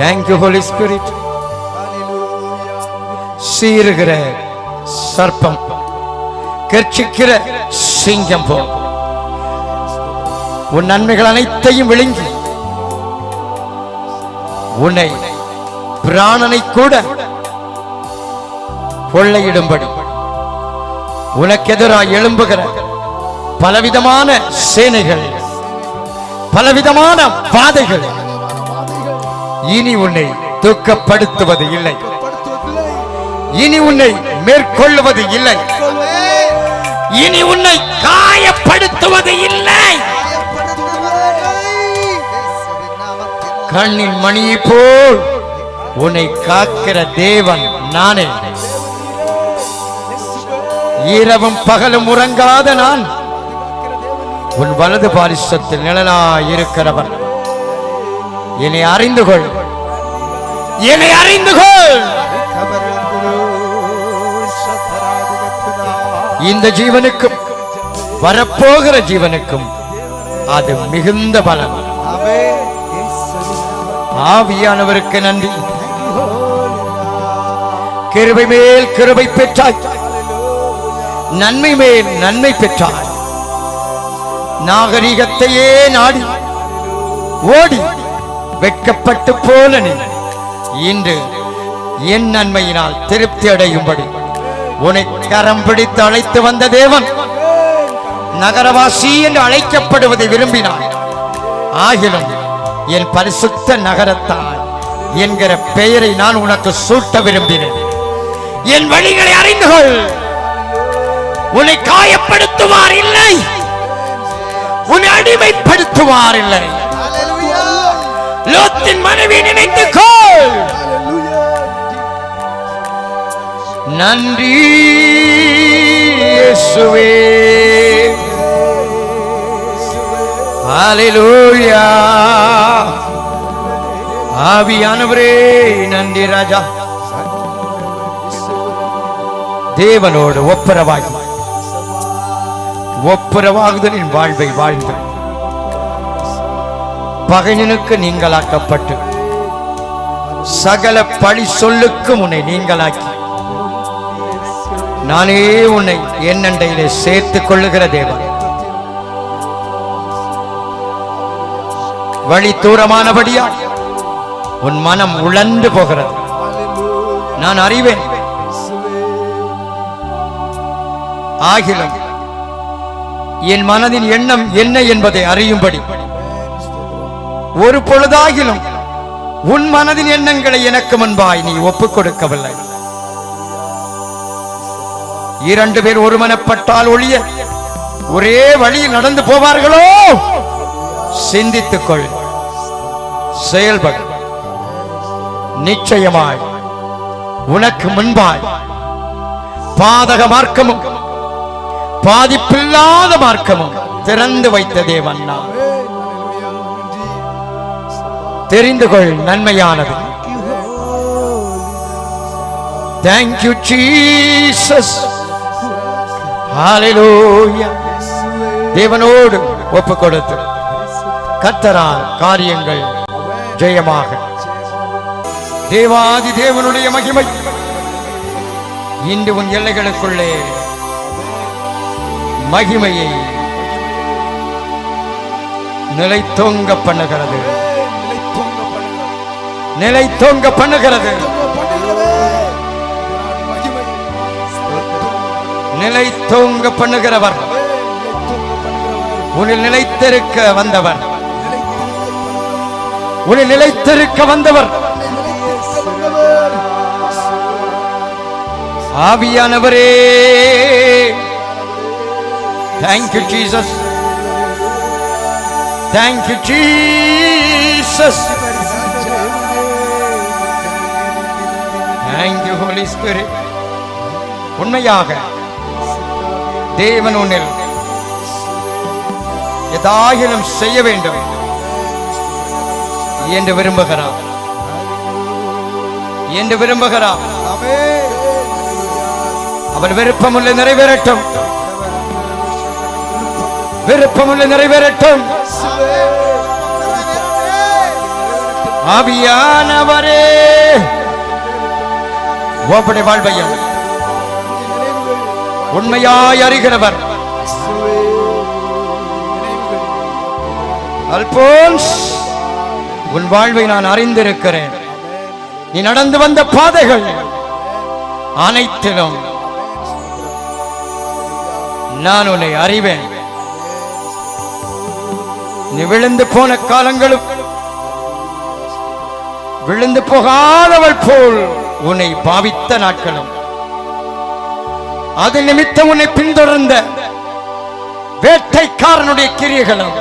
Thank you Holy Spirit. சீறுகிற சர்ப்பம், கர்ச்சிக்கிற சிங்கம் போ உன் நன்மைகள் அனைத்தையும் விழுங்கி உன்னை பிராணனை கூட கொள்ளையிடும்படி உனக்கு எதிராக எழும்புகிற பலவிதமான சேனைகள், பலவிதமான பாதைகள் இனி உன்னை துக்கப்படுத்துவது இல்லை, இனி உன்னை மேற்கொள்ளுவது இல்லை, இனி உன்னை காயப்படுத்துவது இல்லை. கண்ணின் மணியை போல் உன்னை காக்கிற தேவன் நானே. இரவும் பகலும் உறங்காத நான் உன் வலது பாரிசத்தில் நிழலாய் இருக்கிறவன். என்னை அறிந்து கொள், என்னை அறிந்து கொள். இந்த ஜீவனுக்கும் வரப்போகிற ஜீவனுக்கும் அது மிகுந்த பலன். ஆவியானவருக்கு நன்றி. கிருபை மேல் கிருபை பெற்றாய், நன்மை மேல் நன்மை பெற்றாய். நாகரிகத்தையே நாடி ஓடி வெட்கப்பட்டு போல நீ இன்று என் நன்மையினால் திருப்தி அடையும்படி உன்னை கரம் பிடித்து அழைத்து வந்த தேவன் நகரவாசி என்று அழைக்கப்படுவதை விரும்பினார். ஆகிலும் என் பரிசுத்த நகரத்தால் என்கிற பெயரை நான் உனக்கு சூட்ட விரும்பினேன். என் வழிகளை அறிந்து கொள். உன்னை காயப்படுத்துவார் இல்லை, உன்னை அடிமைப்படுத்துவார் இல்லை. லோத்தின் மனைவி நினைத்துக் கொள். நன்றி இயேசுவே. ஹல்லேலூயா. ஆவியானவரே நன்றி ராஜா. தேவனோடு ஒப்புரவாகுதலின் வாழ்வை வாழ்ந்து பகைஞனுக்கு நீங்களாக்கப்பட்டு சகல பழி சொல்லுக்கும் உன்னை நீங்களாக்கி நானே உன்னை என் அண்டையிலே சேர்த்துக் கொள்ளுகிற தேவன். வழி தூரமானபடியா உன் மனம் உழந்து போகிறது. நான் அறிவேன். ஆகிலும் என் மனதின் எண்ணம் என்ன என்பதை அறியும்படி ஒரு பொழுதாகிலும் உன் மனதின் எண்ணங்களை எனக்கு முன்பாய் நீ ஒப்புக் கொடுக்கவில்லை. இரண்டு பேர் ஒருமனப்பட்டால் ஒழிய ஒரே வழியில் நடந்து போவார்களோ? சிந்தித்துக்கொள், செயல்படு. நிச்சயமாய் உனக்கு முன்பாய் பாதக மார்க்கமும் பாதிப்பில்லாத மார்க்கமும் திறந்து வைத்த தேவன் நான். தெரிந்து கொள், நன்மையானது. Thank you Jesus. ஹல்லேலூயா. தேவனோடு ஒப்புக் கொடுத்து கர்த்தரால் காரியங்கள் ஜெயமாக. தேவாதி தேவனுடைய மகிமை இன்று உன் எல்லைகளுக்குள்ளே மகிமையை நிலைத்தோங்க பண்ணுகிறது, நிலைத்தோங்க பண்ணுகிறது, நிலைத்தோங்க பண்ணுகிறவர். உன்னில் நிலைத்திருக்க வந்தவர், உன்னில் நிலைத்திருக்க வந்தவர் ஆவியானவரே. Thank you Jesus. Thank you Jesus. Thank you Holy Spirit. உண்மையாக தேவன் உன்னில் ஏதாயிலும் செய்ய வேண்டும் என்று விரும்புகிறார், என்று விரும்புகிறார். அவர் விருப்பமுள்ள நிறைவேறட்டும், விருப்பமுள்ள நிறைவேறட்டும். ஆவியானவரே உம்முடைய வாழ்வையும் உண்மையாய் அறிகிறவர். அல்போன்ஸ், உன் வாழ்வை நான் அறிந்திருக்கிறேன். நீ நடந்து வந்த பாதைகள் அனைத்திலும் நான் உன்னை அறிவேன். நீ விழுந்து போன காலங்களும் விழுந்து போகாதவள் போல் உன்னை பாவித்த நாட்களும் அது நிமித்தம் உன்னை பின்தொடர்ந்த வேட்டைக்காரனுடைய கிரியைகளும்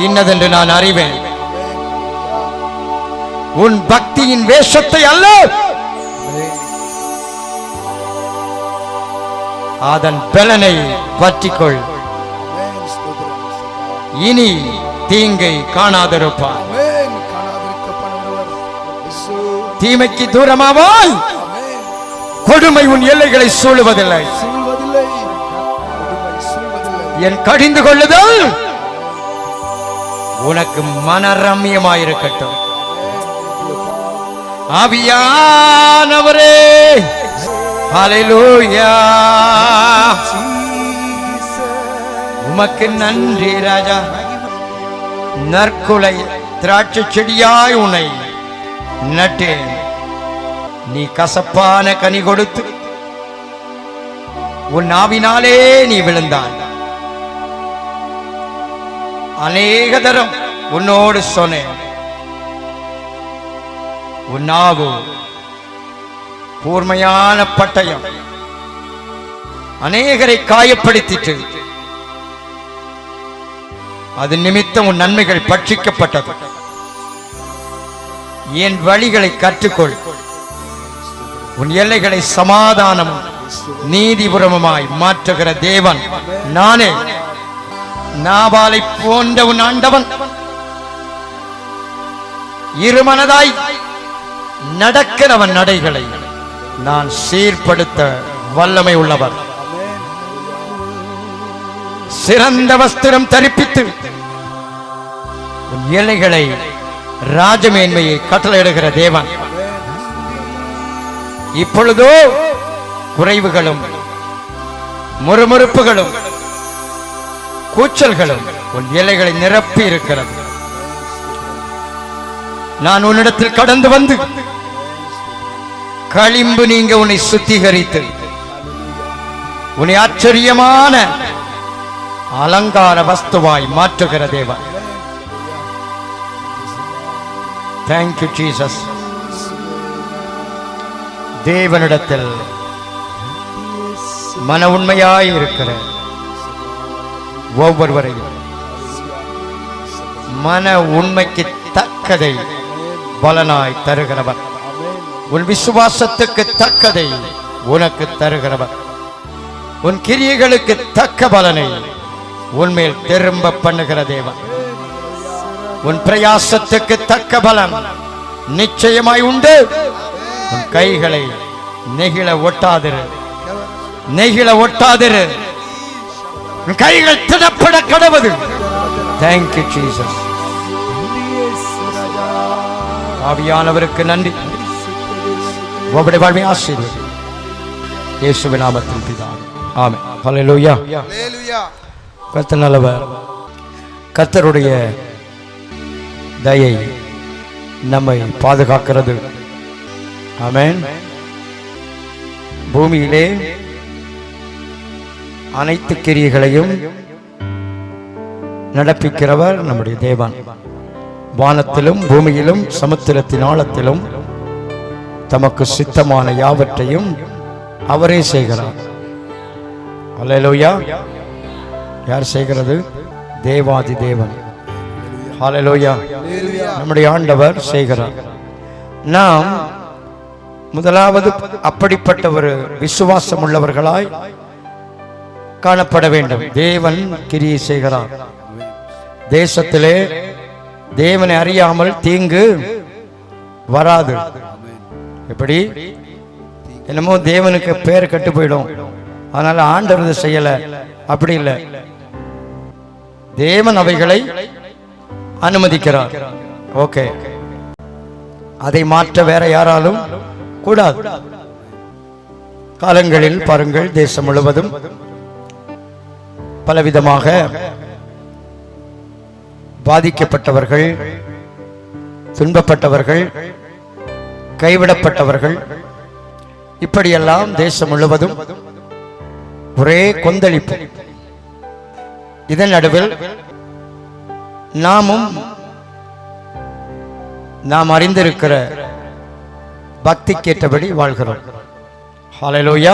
இன்னதென்று நான் அறிவேன். உன் பக்தியின் வேஷத்தை அல்ல, அதன் பலனை பற்றிக்கொள். இனி தீங்கை காணாதிருப்பார். தீமைக்கு தூரமாவாய். கொடுமை உன் எல்லைகளை சூழுவதில்லை. என் கடிந்து கொள்ளுதல் உனக்கு மனரம்யமாயிருக்கட்டும். ஆவியானவரே, ஹல்லேலூயா. உமக்கு நன்றி ராஜா. நற்குலை திராட்சை செடியாய் உன்னை நட்டேன். நீ கசப்பான கனி கொடுத்து உன் நாவினாலே நீ விழுந்தாய். அநேக தரம் உன்னோடு சொன்னேன். உன் நாவு கூர்மையான பட்டயம், அநேகரை காயப்படுத்திட்டு அது நிமித்தம் உன் நன்மைகள் பட்சிக்கப்பட்டது. என் வழிகளை கற்றுக்கொள். உன் எல்லைகளை சமாதானமும் நீதிபுரமுமாய் மாற்றுகிற தேவன் நானே. நாபாலை போன்ற உன் ஆண்டவன் இருமனதாய் நடக்கிறவன் நடைகளை நான் சீர்படுத்த வல்லமை உள்ளவர். சிறந்த வஸ்திரம் தரிப்பித்து உன் எல்லைகளை ராஜமேன்மையை கட்டளையிடுகிற தேவன் இப்பொழுதோ குறைவுகளும் முறுமுறுப்புகளும் கூச்சல்களும் உன் எல்லைகளை நிரப்பி இருக்கிறது. நான் உன்னிடத்தில் கடந்து வந்து களிம்பு நீங்க உன்னை சுத்திகரித்து உன்னை ஆச்சரியமான அலங்கார வஸ்துவாய் மாற்றுகிற தேவன். Thank you Jesus. தேவனிடத்தில் மன உண்மையாய் இருக்கிற ஒவ்வொருவரையும் மன உண்மைக்கு தக்கதை பலனாய் தருகிறவர். உன் விசுவாசத்துக்கு தக்கதை உனக்கு தருகிறவர். உன் கிரியைகளுக்கு தக்க பலனை உன்மேல் திரும்ப பண்ணுகிற தேவன். உன் பிரயாசத்துக்கு தக்க பலன் நிச்சயமாய் உண்டு. உன் கைகளை நெகிழ ஒட்டாதிரு, நெகிழ ஒட்டாதிரு. உன் கைகள் திடப்பட கடவுது. Thank you Jesus. ஆவியானவருக்கு நன்றி. உங்களுடைய வாழ்வை ஆசீர்வதி. இயேசுவின் நாமத்தில் பிதாவே. ஆமென். ஹல்லேலூயா. கர்த்தர் நல்லவர். கர்த்தருடைய தயை நம்மை பாதுகாக்கிறது. ஆமென். பூமியிலே அனைத்து கிரியைகளையும் நடப்பிக்கிறவர் நம்முடைய தேவன். வானத்திலும் பூமியிலும் சமுத்திரத்தின் ஆழத்திலும் தமக்கு சித்தமான யாவற்றையும் அவரே செய்கிறார். ஹல்லேலூயா. யார் செய்கிறது? தேவாதி தேவன். ஹல்லேலூயா. நம்முடைய ஆண்டவர் செய்கிறார். நாம் முதலாவது அப்படிப்பட்ட ஒரு விசுவாசம் உள்ளவர்களாய் காணப்பட வேண்டும். தேவன் கிரியை செய்கிறார். தேசத்திலே தேவனை அறியாமல் தீங்கு வராது. எப்படி? என்னமோ தேவனுக்கு பேர் கட்டு போயிடும், அதனால ஆண்டவர் செய்யல, அப்படி இல்லை. தேவன் அவைகளை அனுமதிக்கிறார். ஓகே, அதை மாற்ற வேற யாராலும் கூடாது. காலங்களில் பாருங்கள், தேசம் முழுவதும் பலவிதமாக பாதிக்கப்பட்டவர்கள், துன்பப்பட்டவர்கள், கைவிடப்பட்டவர்கள், இப்படியெல்லாம் தேசம் முழுவதும் ஒரே கொந்தளிப்பு. இதன் நடுவில் நாம் அறிந்திருக்கிற பக்திக்கேற்றபடி வாழ்கிறோம். ஹல்லேலூயா.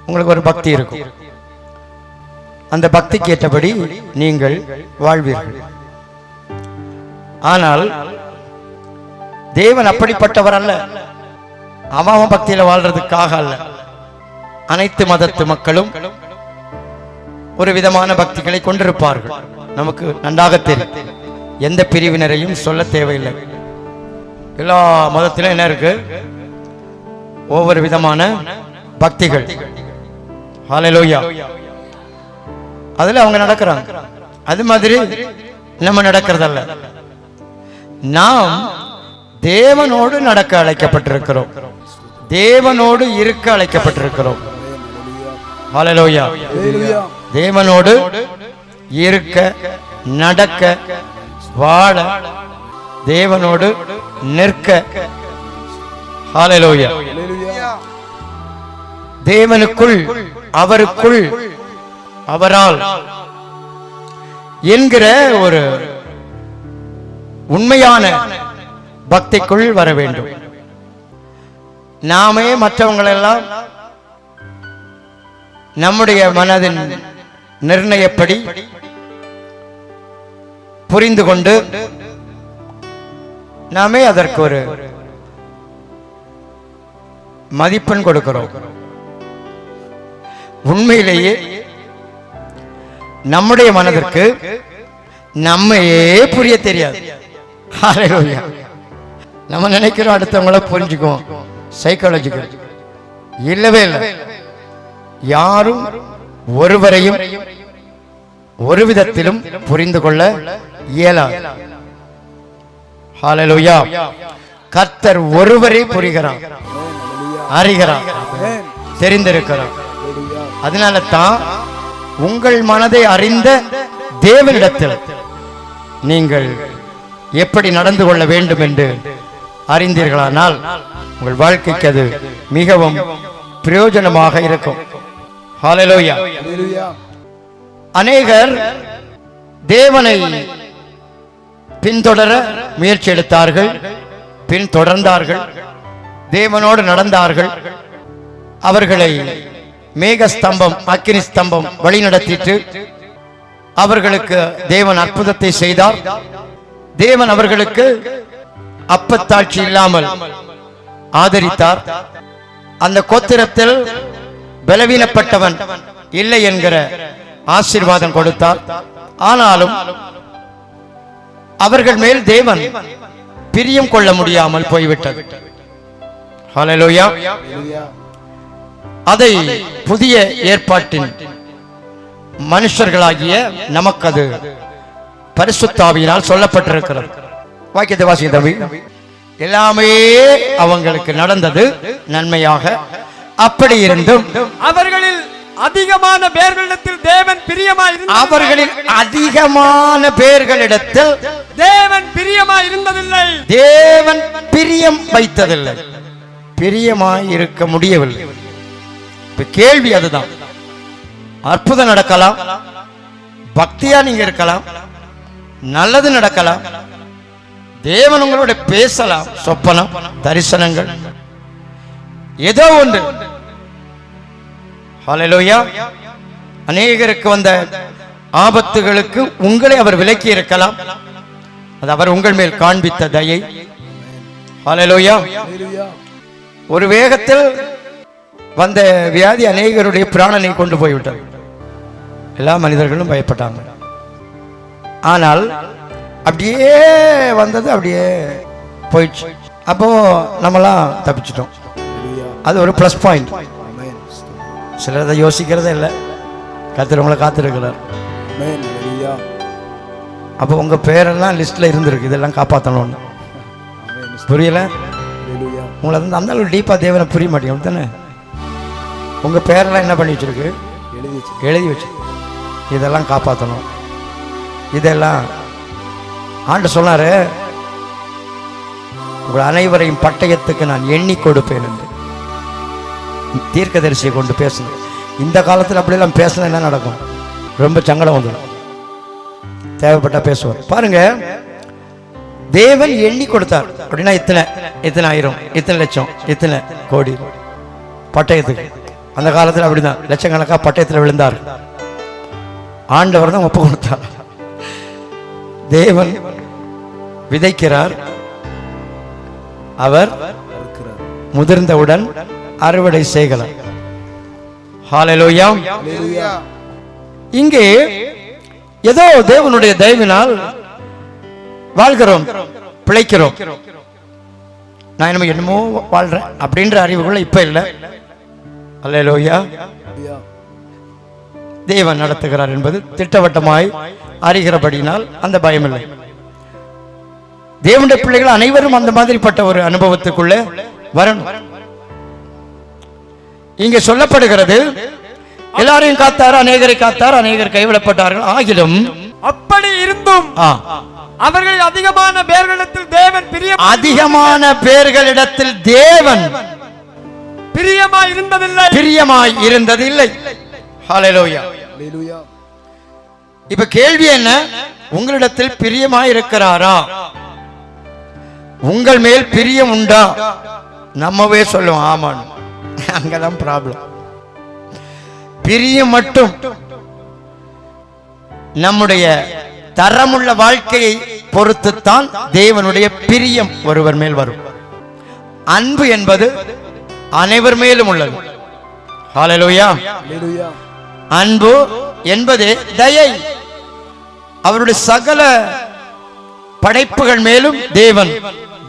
உங்களுக்கு ஒரு பக்தி இருக்கும். அந்த பக்திக்கேற்றபடி நீங்கள் வாழ்வீர்கள். ஆனால் தேவன் அப்படிப்பட்டவர் அல்ல. அவன் பக்தியில வாழ்றதுக்காக அல்ல. அனைத்து மதத்து மக்களும் ஒரு விதமான பக்திகளை கொண்டிருப்பார்கள். நமக்கு நன்றாக தெரியும். எந்த பிரிவினரையும் சொல்ல தேவையில்லை. எல்லா மதத்திலும் என்ன இருக்கு? ஒவ்வொரு விதமான பக்திகள். ஹல்லேலூயா. அதுல அவங்க நடக்கிறாங்க. அது மாதிரி நம்ம நடக்கிறதல்ல. நாம் தேவனோடு நடக்க அழைக்கப்பட்டிருக்கிறோம். தேவனோடு இருக்க அழைக்கப்பட்டிருக்கிறோம். ஹல்லேலூயா. தேவனோடு இருக்க, நடக்க, வாழ, தேவனோடு நிற்க. ஹல்லேலூயா. தேவனுக்குள், அவருக்குள், அவரால் என்கிற ஒரு உண்மையான பக்திக்குள் வர வேண்டும். நாமே மற்றவங்களெல்லாம் நம்முடைய மனதின் நிர்ணயப்படி புரிந்து கொண்டு நாமே அதற்கு ஒரு மதிப்பெண் கொடுக்கிறோம். உண்மையிலேயே நம்முடைய மனதிற்கு நம்மையே புரிய தெரியாது. ஹல்லேலூயா. நம்ம நினைக்கிறோம் அடுத்தவங்கள புரிஞ்சுக்குவோம். சைக்காலஜிக்கல் இல்லவே இல்லை. யாரும் ஒருவரையும் ஒரு விதத்திலும் புரிந்து கொள்ள இயலாது. ஹல்லேலூயா. கர்த்தர் ஒருவரே புரிகிறார், அறிகிறார், தெரிந்திருக்கிறார். அதனால தான் உங்கள் மனதை அறிந்த தேவனிடத்தில் நீங்கள் எப்படி நடந்து கொள்ள வேண்டும் என்று அறிந்தீர்களானால் உங்கள் வாழ்க்கைக்கு அது மிகவும் பிரயோஜனமாக இருக்கும். ஹல்லேலூயா. அநேகர் தேவனை பின்தொடர முயற்சி எடுத்தார்கள், பின்தொடர்ந்தார்கள், தேவனோடு நடந்தார்கள். அவர்களை மேகஸ்தம்பம், அக்கினி ஸ்தம்பம் வழி நடத்திட்டு அவர்களுக்கு தேவன் அற்புதத்தை செய்தார். தேவன் அவர்களுக்கு அப்பத்தாட்சி இல்லாமல் ஆதரித்தார். அந்த கோத்திரத்தில் பலவீனப்பட்டவன் இல்லை என்கிற ஆசீர்வாதம் கொடுத்தார். ஆனாலும் அவர்கள் மேல் தேவன் பிரியம் கொள்ள முடியாமல் போய்விட்டது. ஹல்லேலூயா. அதை புதிய ஏற்பாட்டின் மனுஷர்களாகிய நமக்கு அது பரிசுத்த ஆவியினால் சொல்லப்பட்டிருக்கிறது. வாக்கியத்தை வாசிங்க தம்பி. எல்லாமே அவங்களுக்கு நடந்தது நன்மையாக. அப்படி இருந்தும் அவர்களில் அதிகமான பேர்களிடத்தில் தேவன் பிரியமாயிருந்தார். அவர்களில் அதிகமான பேர்களிடத்தில் தேவன் பிரியமாய் இருந்ததில்லை. தேவன் பிரியம் வைத்ததில்லை, பிரியமாய் இருக்க முடியவில்லை. இப்ப கேள்வி அதுதான். அற்புதம் நடக்கலாம், பக்தியா நீங்க இருக்கலாம், நல்லது நடக்கலாம், தேவன் உங்களோட பேசலாம், சொப்பனம், தரிசனங்கள், ஏதோ ஒன்று. ஹல்லேலூயா. அநேகருக்கு வந்த ஆபத்துகளுக்கு உங்களை அவர் விலக்கி இருக்கலாம். அது அவர் உங்கள் மேல் காண்பித்த தயை. ஹல்லேலூயா. ஒரு வேகத்தில் வந்த வியாதி அநேகருடைய பிராணனை கொண்டு போய்விட்டது. எல்லா மனிதர்களும் பயப்பட்டாங்க. ஆனால் அப்படியே வந்தது, அப்படியே போயிடுச்சு. அப்போ நம்மளாம் தப்பிச்சிட்டோம். அது ஒரு பிளஸ் பாயிண்ட். சிலர் அதை யோசிக்கிறதே இல்லை. கர்த்தர் உங்களை காத்திருக்கிறார். அப்போ உங்க பேரெல்லாம் லிஸ்ட்ல இருந்திருக்கு, இதெல்லாம் காப்பாற்றணும்னு. புரியல உங்களை வந்து அந்த அளவு டீப்பா தேவனை புரிய மாட்டேங்க தானே. உங்க பேரெல்லாம் என்ன பண்ணி வச்சிருக்கு, எழுதி வச்சு, இதெல்லாம் காப்பாற்றணும். இதெல்லாம் ஆண்டு சொன்னாரு, உங்கள் அனைவரையும் பட்டயத்துக்கு நான் எண்ணி கொடுப்பேன் என்று தீர்க்கதரிசியை கொண்டு பேசணும். இந்த காலத்தில் அப்படியெல்லாம் பேசல என்ன நடக்கும்? ரொம்ப சங்கடம் வந்துடும். தேவைப்பட்டா பேசுவார். பாருங்க, தேவன் எண்ணி கொடுத்தார் அப்படின்னா இத்தனை இத்தனை ஆயிரம், இத்தனை லட்சம், இத்தனை கோடி பட்டயத்துக்கு. அந்த காலத்தில் அப்படிதான் லட்சக்கணக்காக பட்டயத்தில் விழுந்தார். ஆண்டவர் தான் ஒப்பு கொடுத்தார். தேவன் விதைக்கிறார், அவர் முதிர்ந்தவுடன் அறுவடை செய்கிறார். ஹல்லேலூயா. இங்கே ஏதோ தேவனுடைய தயவினால் வாழ்கிறோம், பிழைக்கிறோம். நான் என்னமோ வாழ்றேன் அப்படின்ற அறிவுக்குள்ள இப்ப இல்லை. ஹல்லேலூயா. தேவன் நடத்துகிறார் என்பது திட்டவட்டமாய் அறிகிறபடினால் அந்த பயம் இல்லை. தேவனுடைய பிள்ளைகள் அனைவரும் அந்த மாதிரிப்பட்ட ஒரு அனுபவத்துக்குள்ளே வரணும். இங்கே சொல்லப்படுகிறது, எல்லாரையும் காத்தார், அநேகரை காத்தார், அநேகர் கைவிடப்பட்டார்கள். ஆகிலும் அப்படி இருந்தும் அவர்கள் அதிகமான பேர்களிடத்தில் தேவன் பிரியமாய் இருந்ததில்லை. ஹல்லேலூயா. இப்ப கேள்வி என்ன? உங்களிடத்தில் பிரியமாய் இருக்கிறாரா? உங்கள் மேல் பிரியம் உண்டா? நம்மவே சொல்லுவோம் ஆமான். அங்கதான் ப்ராப்ளம். பிரியம் மட்டும் நம்முடைய தரமுள்ள வாழ்க்கையை பொறுத்துத்தான் தேவனுடைய பிரியம் ஒருவர் மேல் வரும். அன்பு என்பது அனைவர் மேலும் உள்ளது. ஹல்லேலூயா. அன்பு என்பது தயை. அவருடைய சகல படைப்புகள் மேலும் தேவன்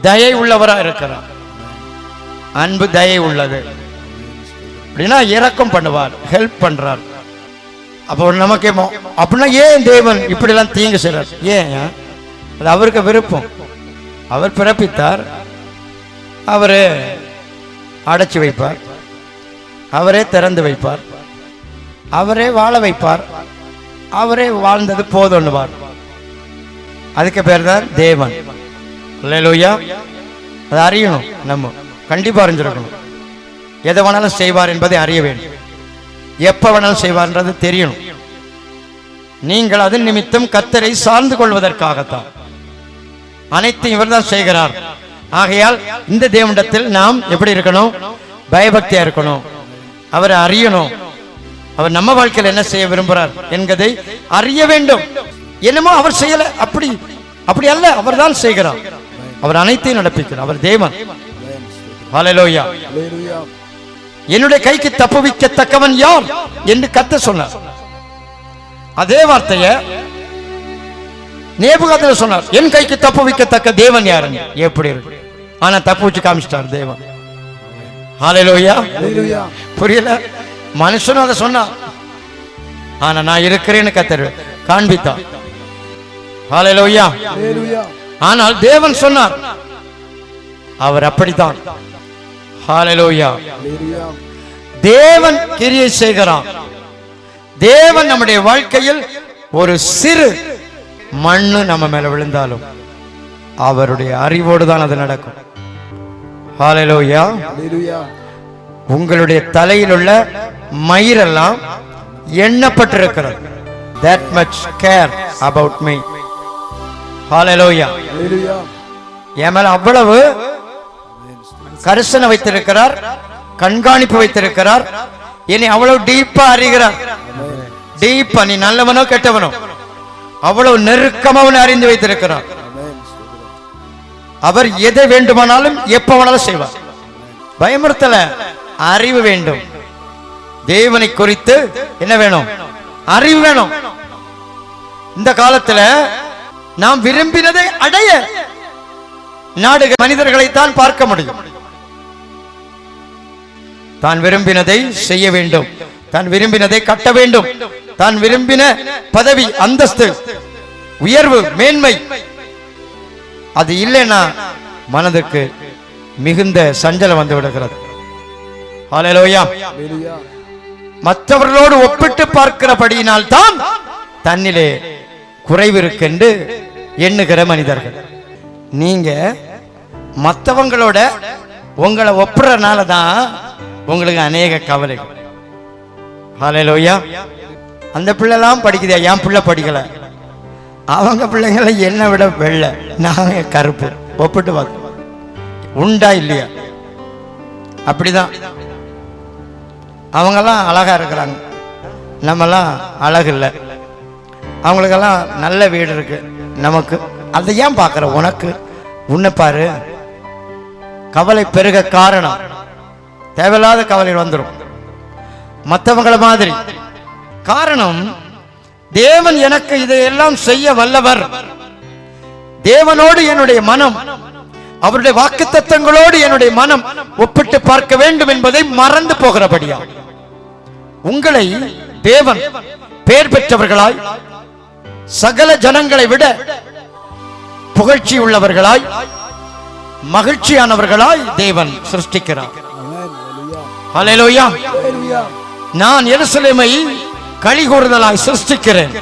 தயை உள்ளவராக இருக்கிறார். அன்பு தயை உள்ளது அப்படின்னா இரக்கம் பண்ணுவார், ஹெல்ப் பண்றார். அப்போ நமக்கு அப்படின்னா ஏன் தேவன் இப்படி எல்லாம் தீங்கு செய்றார்? ஏன்? அது அவருக்கு விருப்பம். அவர் பிறப்பித்தார், அவரே அடைச்சி வைப்பார், அவரே திறந்து வைப்பார், அவரே வாழ வைப்பார், அவரே வாழ்ந்தது போதும்னுவார். அதுக்கு பேர் தான் தேவன். அல்லேலூயா. அதை அறியணும். நம்ம கண்டிப்பா அறிஞ்சிருக்கணும். எதை வேணாலும் செய்வார் என்பதை அறிய வேண்டும். எப்ப வேணாலும் செய்வார்ன்றது தெரியணும். நீங்கள் அதன் நிமித்தம் கர்த்தரை சார்ந்து கொள்வதற்காகத்தான் அனைத்தையும் இவர்தான் செய்கிறார். ஆகையால் இந்த தேவனிடத்தில் நாம் எப்படி இருக்கணும்? பயபக்தியா இருக்கணும். அவரை அறியணும். அவர் நம்ம வாழ்க்கையில் என்ன செய்ய விரும்புகிறார் என்பதை அறிய வேண்டும். என்னமோ அவர் செய்யல, அப்படி அல்ல, அவர் தான் செய்கிறார். அவர் அனைத்தையும் நடப்பிக்கிறார். அவர் தேவன். ஹல்லேலூயா. என்னுடைய கைக்கு தப்புவிக்கத்தக்கவன் யார் என்று கர்த்தர் சொன்னார். அதே வார்த்தையை நேபுகாத்நேச்சர் சொன்னார். என் கைக்கு தப்புவிக்கத்தக்க தேவன் யார்? எப்படி இருக்கு? ஆனா தப்புவிச்சு காமிச்சிட்டார் தேவன். ஹல்லேலூயா. புரியல? மனுஷனும் அதை சொன்னான். ஆனா நான் இருக்கிறேன்னு கர்த்தர் காண்பித்தார். ஹல்லேலூயா. ஆனால் தேவன் சொன்னார். அவர் அப்படித்தான். ஹல்லேலூயா. தேவன் கிரியை செய்கிறார். தேவன் நம்முடைய வாழ்க்கையில் ஒரு சிறு மண்ணு நம்ம மேல விழுந்தாலும் அவருடைய அறிவோடு தான் அது நடக்கும். ஹல்லேலூயா. உங்களுடைய தலையில் உள்ள மயிரெல்லாம் எண்ணப்பட்டிருக்கிறது. That much care about me. ஹல்லேலூயா. என் மேல அவ்வளவு கரிசனை வைத்திருக்கிறார், கண்காணிப்பு வைத்திருக்கிறார். என்னை அவ்வளவு டீப்பா அறிகிறார். டீப்பா, நீ நல்லவனோ கெட்டவனோ அவ்வளவு நெருக்கமாக அறிந்து வைத்திருக்கிறார். அவர் எதை வேண்டுமானாலும் எப்ப வேணாலும் செய்வார். பயமுறுத்தல, அறிவு வேண்டும். தேவனை குறித்து என்ன வேணும்? அறிவு வேணும். இந்த காலத்துல நாம் விரும்பினதை அடைய நாடுகள் மனிதர்களைத்தான் பார்க்க முடியும். தான் விரும்பினதை செய்ய வேண்டும், தான் விரும்பினதை கட்ட வேண்டும், தான் விரும்பின பதவி, அந்தஸ்து, உயர்வு, மேன்மை, அது இல்லைன்னா மனதுக்கு மிகுந்த சஞ்சலம் வந்து விடுகிறது. ஹல்லேலூயா. மற்றவர்களோடு ஒப்பிட்டு பார்க்கிறபடியினால் தான் தன்னிலே குறைவு இருக்கென்று எண்ணுகிற மனிதர்கள். நீங்க மற்றவங்களோட உங்களை ஒப்புறனால தான் உங்களுக்கு அநேக கவலைகள். ஹல்லேலூயா. அந்த பிள்ளைலாம் படிக்குதா? என் பிள்ளை படிக்கல. அவங்க பிள்ளைங்களை என்னை விட வெள்ளை, நாங்க கருப்பு. ஒப்பிட்டு பார்க்க உண்டா இல்லையா? அப்படிதான். அவங்கெல்லாம் அழகா இருக்கிறாங்க, நம்மெல்லாம் அழகு இல்லை. அவங்களுக்கெல்லாம் நல்ல வீடு இருக்கு, நமக்கு அதை ஏன் பார்க்குற? உனக்கு உன்னை பாரு. கவலை பெருக காரணம் தேவையில்லாத கவலை வந்துடும் மற்றவங்களை மாதிரி. காரணம், தேவன் எனக்கு இதையெல்லாம் செய்ய வல்லவர். தேவனோடு என்னுடைய மனம், அவருடைய வாக்குத்தத்தங்களோடு என்னுடைய மனம் ஒப்பிட்டு பார்க்க வேண்டும் என்பதை மறந்து போகிறபடியா உங்களை தேவன் பெயர் பெற்றவர்களாய், சகல ஜனங்களை விட புகழ்ச்சி உள்ளவர்களாய், மகிழ்ச்சியானவர்களாய் தேவன் சிருஷ்டிக்கிறார். ஹல்லேலூயா. நான் எருசலேமை களி கூறுதலாய் சிருஷ்டிக்கிறேன்,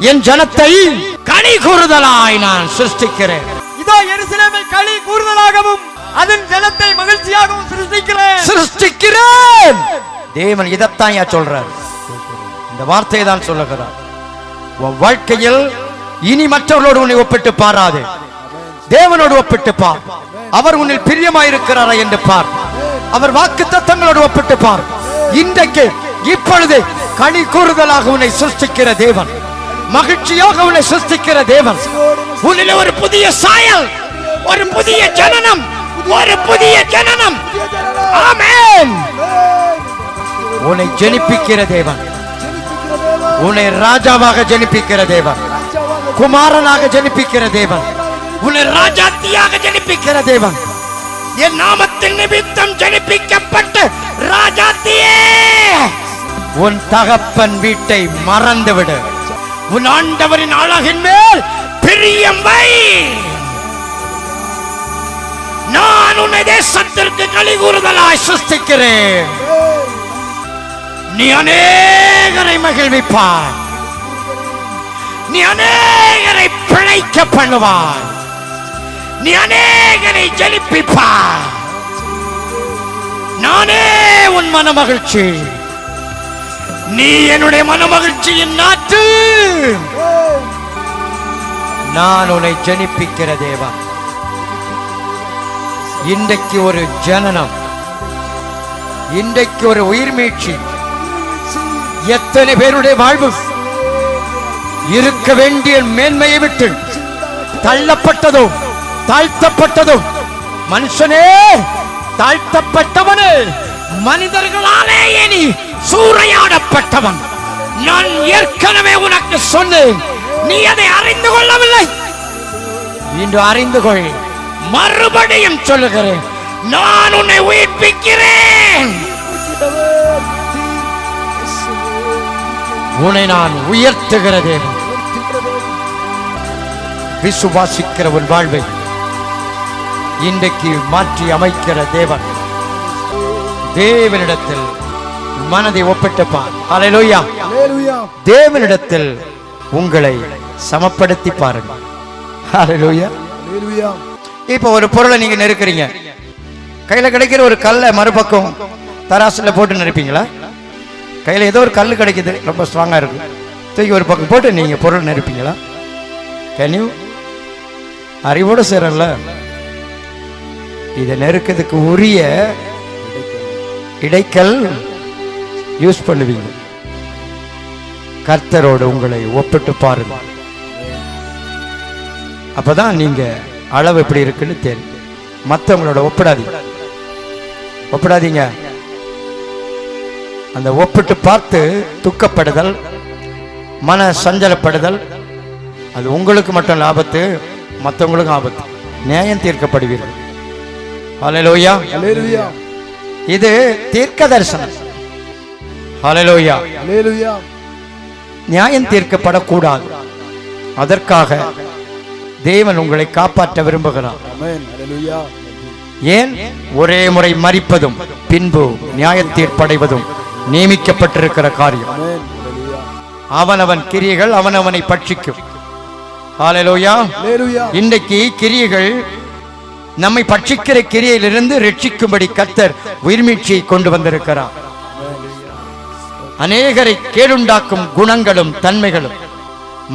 என் ஜனத்தை களி கூறுதலாய் நான் சிருஷ்டிக்கிறேன். இதோ எருசலேமை களி கூறுதலாகவும் அதன் ஜனத்தை மகிழ்ச்சியாகவும் சிருஷ்டிக்கிறேன். தேவன் இதைத்தான் சொல்றார், இந்த வார்த்தையை தான் சொல்லுகிறார். உன் வாழ்க்கையில் இனி மற்றவர்களோடு உன்னை ஒப்பிட்டு பாராது, தேவனோடு ஒப்பிட்டு பார். அவர் உன்னில் பிரியமாயிருக்கிறாரா என்று பார். அவர் வாக்குத்தத்தங்களோடு ஒப்பிட்டு பார். இன்றைக்கு இப்பொழுது களி கூறுதலாக உன்னை சிருஷ்டிக்கிற தேவன், மகிழ்ச்சியாக உன்னை சிருஷ்டிக்கிற தேவன், உன்னில் ஒரு புதிய சாயல், ஒரு புதிய ஜனனம், ஒரு புதிய ஜனனம். ஆமென். உன்னை ஜெனிப்பிக்கிற தேவன், உன்னை ராஜாவாக ஜெனிப்பிக்கிற தேவன், குமாரனாக ஜெனிப்பிக்கிற தேவன், உன்னை ராஜாத்தியாக ஜனிப்பிக்கிற தேவன். என் நாமத்தின் நிமித்தம் ஜனிப்பிக்கப்பட்ட ராஜாத்தியே, உன் தகப்பன் வீட்டை மறந்துவிடு, உன் ஆண்டவரின் அழகின் மேல் பிரியம் வை. நான் உன்னை தேசத்திற்கு களி கூறுதலாய் சிருஷ்டிக்கிறேன். நீ அநேகரை மகிழ்விப்பாய், நீ அநேகரை பிழைக்க பண்ணுவாய், நீ அநேகரை ஜெனிப்பிப்பாய். நானே உன் மன மகிழ்ச்சி, நீ என்னுடைய மன மகிழ்ச்சியின் நாட்டு. நான் உன்னை ஜெனிப்பிக்கிற தேவன். இன்றைக்கு ஒரு ஜனனம், இன்றைக்கு ஒரு உயிர் மீட்சி. எத்தனை பேருடைய வாழ்வு இருக்க வேண்டிய மேன்மையை விட்டு தள்ளப்பட்டதோ, தாழ்த்தப்பட்டதோ. மனுஷனே, தாழ்த்தப்பட்டவனே, மனிதர்களாலே நீ சூறையாடப்பட்டவன். நான் ஏற்கனவே உனக்கு சொன்னேன், நீ அதை அறிந்து கொள்ளவில்லை. இன்று அறிந்து கொள். மறுபடியும் சொல்லுகிறேன், நான் உன்னை உயிர்ப்பிக்கிறேன். உன்னை நான் உயர்த்துகிற தேவன். விசுவாசிக்கிற உன் வாழ்வை இன்றைக்கு மாற்றி அமைக்கிற தேவன். தேவனிடத்தில் மனதை ஒப்பிட்டுப்பார். ஹல்லேலூயா. தேவனிடத்தில் உங்களை சமப்படுத்தி பாருங்கள். ஹல்லேலூயா. இப்ப ஒரு பொருளை நீங்க நெருக்கிறீங்க, கையில கிடைக்கிற ஒரு கல்லை மறுபக்கம் தராசுல போட்டு நெருப்பீங்களா? கையில ஏதோ ஒரு கல் கிடைக்குது, ரொம்ப ஸ்ட்ராங்கா இருக்கு, தூக்கி ஒரு பக்கம் போட்டு நீங்க பொருள் நெருப்பீங்களா? Can you? அறிவோடு சேரல. இதை நெருக்கிறதுக்கு உரிய இடைக்கல் யூஸ் பண்ணுவீங்க. கர்த்தரோடு உங்களை ஒப்பிட்டு பாருங்க, அப்பதான் நீங்க அளவு எப்படி இருக்குன்னு தெரியும். மற்றவங்களோட ஒப்பிடாதீங்க. அந்த ஒப்பிட்டு பார்த்து துக்கப்படுதல், மன சஞ்சலப்படுதல், அது உங்களுக்கு மட்டும் ஆபத்து, மற்றவங்களுக்கும் ஆபத்து. நியாயம் தீர்க்கப்படுவீர்கள். ஹல்லேலூயா. இது தீர்க்க தரிசனம். ஹல்லேலூயா. நியாயம் தீர்க்கப்படக்கூடாது. அதற்காக தேவன் உங்களை காப்பாற்ற விரும்புகிறார். ஏன்? ஒரே முறை மரிப்பதும் பின்பு நியாய தீர்ப்படைவதும் நியமிக்கப்பட்டிருக்கிற காரியம். அவனவன் கிரியைகள் அவனவனை பட்சிக்கும். ஹல்லேலூயா. இன்றைக்கு கிரியைகள் நம்மை பட்சிக்கிற கிரியையிலிருந்து ரட்சிக்கும்படி கர்த்தர் உயிர்மீட்சியை கொண்டு வந்திருக்கிறார். அநேகரை கேடுண்டாக்கும் குணங்களும் தன்மைகளும்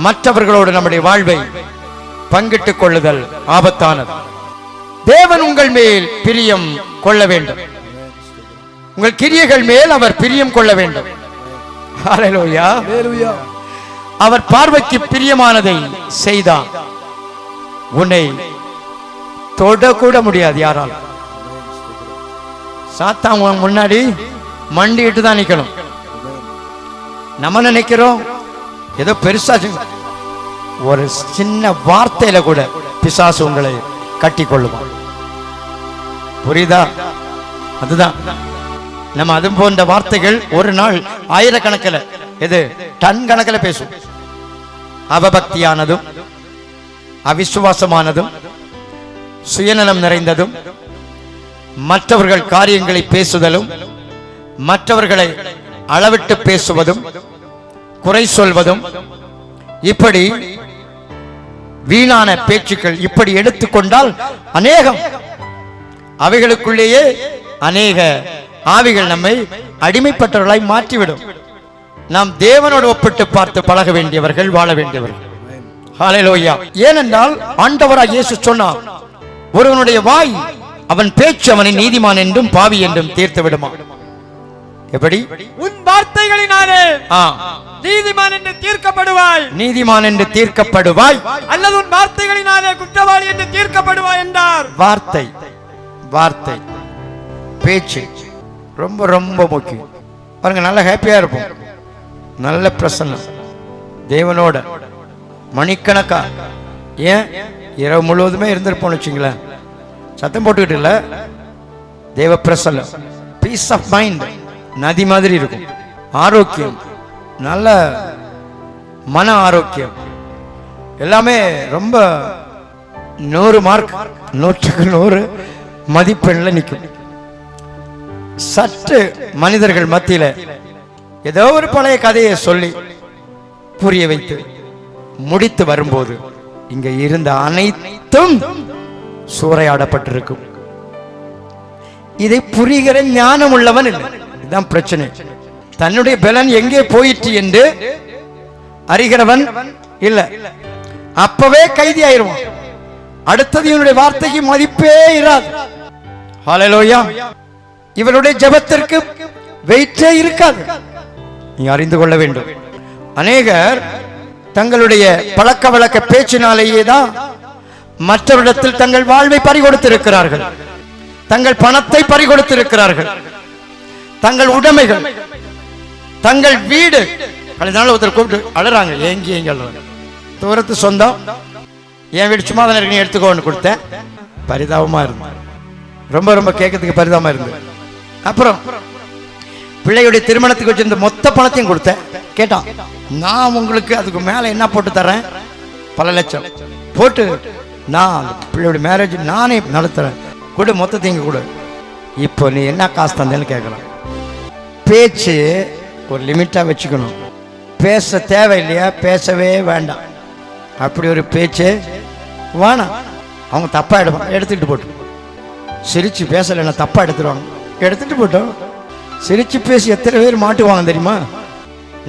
மற்றவர்களோடு நம்முடைய வாழ்வை பங்கிட்டுக் கொள்ளுதல் ஆபத்தானது. தேவன் உங்கள் மேல் பிரியம் கொள்ள வேண்டும். உங்கள் கிரியைகள் மேல் அவர் பிரியம் கொள்ள வேண்டும். ஹல்லேலூயா. அவர் பார்வைக்கு பிரியமானதை செய்தார். உன்னை தொடக்கூட முடியாது யாரால். சாத்தான் முன்னாடி மண்டிட்டு தான் நிக்கணும். நம்ம நினைக்கிறோம் ஏதோ பெருசா, ஒரு சின்ன வார்த்தையில கூட பிசாசு உங்களை கட்டி கொள்ளுவான். புரியுதா? அதுதான் நம்ம அது போன்ற வார்த்தைகள் ஒரு நாள் ஆயிரக்கணக்கில், எது டன் கணக்கில் பேசும். அவபக்தியானதும் அவிசுவாசமானதும் சுயநலம் நிறைந்ததும் மற்றவர்கள் காரியங்களை பேசுதலும் மற்றவர்களை அளவிட்டு பேசுவதும் குறை சொல்வதும், இப்படி வீணான பேச்சுக்கள் இப்படி எடுத்துக்கொண்டால் அநேகம் அவைகளுக்குள்ளேயே அநேக ஆவிகள் நம்மை அடிமைப்பட்டவர்களாய் மாற்றிவிடும். நாம் தேவனோடு ஒப்பிட்டு பார்த்து பழக வேண்டியவர்கள், வாழ வேண்டியவர்கள். ஹல்லேலூயா. ஏனென்றால் ஆண்டவராய் இயேசு சொன்னார், ஒருவனுடைய வாய் அவன் பேச்சு அவனை நீதிமான் என்றும் பாவி என்றும் தீர்த்து விடுமா. எப்படி? உன் வார்த்தைகளினாலே நீதிமான் என்று தீர்க்கப்படுவாய், நீதிமான் என்று தீர்க்கப்படுவாய், அல்லது உன் வார்த்தைகளினாலே குற்றவாளி என்று தீர்க்கப்படுவாய் என்றார். வார்த்தை, வார்த்தை, பேச்சு ரொம்ப ரொம்ப முக்கியம். பாருங்க, நல்ல ஹாப்பியா இருப்போம், நல்ல பிரசன்னம் தேவனோட மணிக்கணக்கா. ஏன் இரவு முழுவதுமே இருந்திருப்போம்னு வச்சுங்களேன், சத்தம் போட்டுக்கிட்டு இல்ல, தேவ பிரசன்னம், பீஸ் ஆஃப் மைண்ட் நதி மாதிரி இருக்கும். ஆரோக்கியம், நல்ல மன ஆரோக்கியம், எல்லாமே ரொம்ப 100 மார்க், 100க்கு 100 மதிப்பெண்ல நிற்கும். சற்று மனிதர்கள் மத்தியில ஏதோ ஒரு பழைய கதையை சொல்லி புரிய வைத்து முடித்து வரும்போது இங்க இருந்த அனைத்தும் சூறையாடப்பட்டிருக்கும். இதை புரிகிற ஞானம் உள்ளவன் இல்லை. இதுதான் பிரச்சனை. தன்னுடைய பலன் எங்கே போயிற்று என்று அறிகிறவன் இல்ல, அப்பவே கைதி ஆயிருவான். அடுத்தது இவனுடைய வார்த்தைக்கு மதிப்பே இராது. ஹல்லேலூயா. இவருடைய ஜெபத்திற்கு வெயிட்டே இருக்காது. நீ அறிந்து கொள்ள வேண்டும், அநேகர் தங்களுடைய பழக்க வழக்க பேச்சினாலேயே தான் மற்றவரிடத்தில் தங்கள் வாழ்வை பறிகொடுத்திருக்கிறார்கள், தங்கள் பணத்தை பறிகொடுத்திருக்கிறார்கள், தங்கள் உடைமைகள், தங்கள் வீடு. அதனால ஒருத்தர் கூப்பிட்டு அழுறாங்க, ஏங்கி ஏங்கி அழுறாங்க. தூரத்து சொந்தம், என் வீடு சும்மா தானே இருக்கு, எடுத்துக்கோன்னு கொடுத்தேன். பரிதாபமா இருந்து, ரொம்ப ரொம்ப கேட்கறதுக்கு பரிதாபமா இருந்து. அப்புறம் பிள்ளையுடைய திருமணத்துக்கு வச்சிருந்த மொத்த பணத்தையும் கொடுத்தேன். கேட்டான், நான் உங்களுக்கு அதுக்கு மேல என்ன போட்டு தரேன், பல லட்சம் போட்டு நான் பிள்ளையுடைய மேரேஜ் நானே நடத்துறேன், கொடு மொத்தத்தையும் கொடு. இப்போ நீ என்ன காசு தந்தேன்னு கேட்கலாம். பேச்சு ஒரு லிமிட்டா வச்சுக்கணும். பேச தேவையில்லையா, பேசவே வேண்டாம். அப்படி ஒரு பேச்சு வேணாம். அவங்க தப்பா எடுத்துக்கிட்டு போட்டு, சிரிச்சு பேசலைன்னா தப்பா எடுத்துருவாங்க. எடுத்துட்டு போட்டோம். சிரிச்சு பேசி எத்தனை பேர் மாட்டுவாங்க தெரியுமா?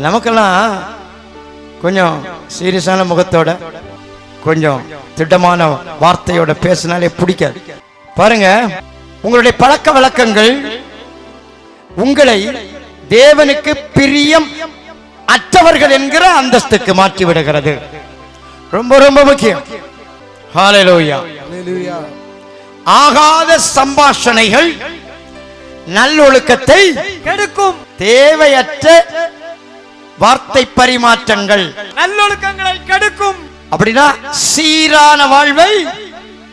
நமக்கெல்லாம் கொஞ்சம் சீரியஸான முகத்தோட கொஞ்சம் திட்டமான வார்த்தையோட பேசினாலே பிடிக்காது. பாருங்க, உங்களுடைய பழக்க வழக்கங்கள் உங்களை தேவனுக்கு பிரியம் அற்றவர்கள் என்கிற அந்தஸ்துக்கு மாற்றி விடுகிறது. ரொம்ப ரொம்ப முக்கியம். ஹல்லேலூயா. ஆகாத சம்பாஷணைகள் நல்லொழுக்கத்தை கெடுக்கும். தேவையற்ற வார்த்தை பரிமாற்றங்கள் நல்லொழுக்கங்களை கெடுக்கும். அப்படின்னா சீரான வாழ்வை